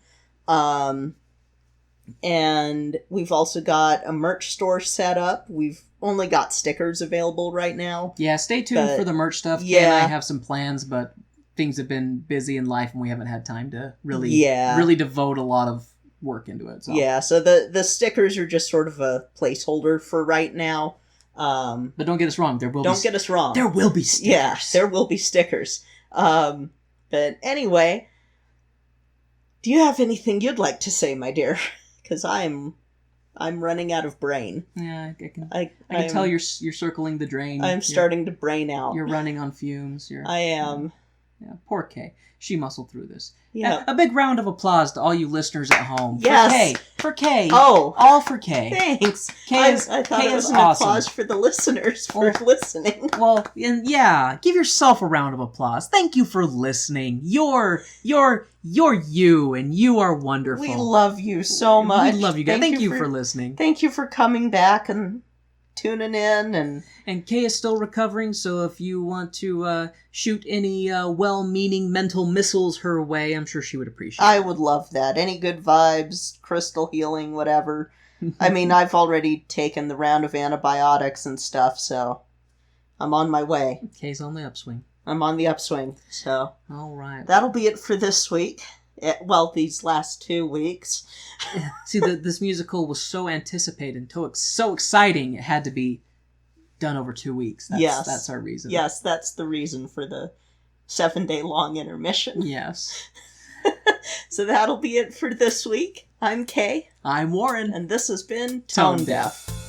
And we've also got a merch store set up. We've only got stickers available right now. Yeah, stay tuned for the merch stuff. Kay and I have some plans, but things have been busy in life, and we haven't had time to really devote a lot of work into it. So. Yeah, so the stickers are just sort of a placeholder for right now. But don't get us wrong, there will get us wrong. There will be stickers. Yeah, there will be stickers. But anyway, Do you have anything you'd like to say, my dear? Because I'm running out of brain. Yeah, I can tell you're circling the drain. I'm starting to brain out. You're running on fumes. I am. Yeah, poor Kay. She muscled through this. Yeah. A big round of applause to all you listeners at home. Yes. For Kay. Oh. All for Kay. Thanks. I thought it was an awesome. applause for the listeners for listening. Well, and yeah, give yourself a round of applause. Thank you for listening. You're you, and you are wonderful. We love you so much. We love you guys. Thank you for listening. Thank you for coming back and tuning in. And Kay is still recovering, so if you want to shoot any well-meaning mental missiles her way, I'm sure she would appreciate it. I would love that. Any good vibes, crystal healing, whatever. I mean, I've already taken the round of antibiotics and stuff, so I'm on my way. Kay's on the upswing. I'm on the upswing, so... All right. That'll be it for this week. Well, these last 2 weeks. See, this musical was so anticipated, so exciting, it had to be done over 2 weeks. That's our reason. Yes, that's the reason for the 7-day-long intermission. Yes. So that'll be it for this week. I'm Kay. I'm Warren. And this has been Tone Deaf.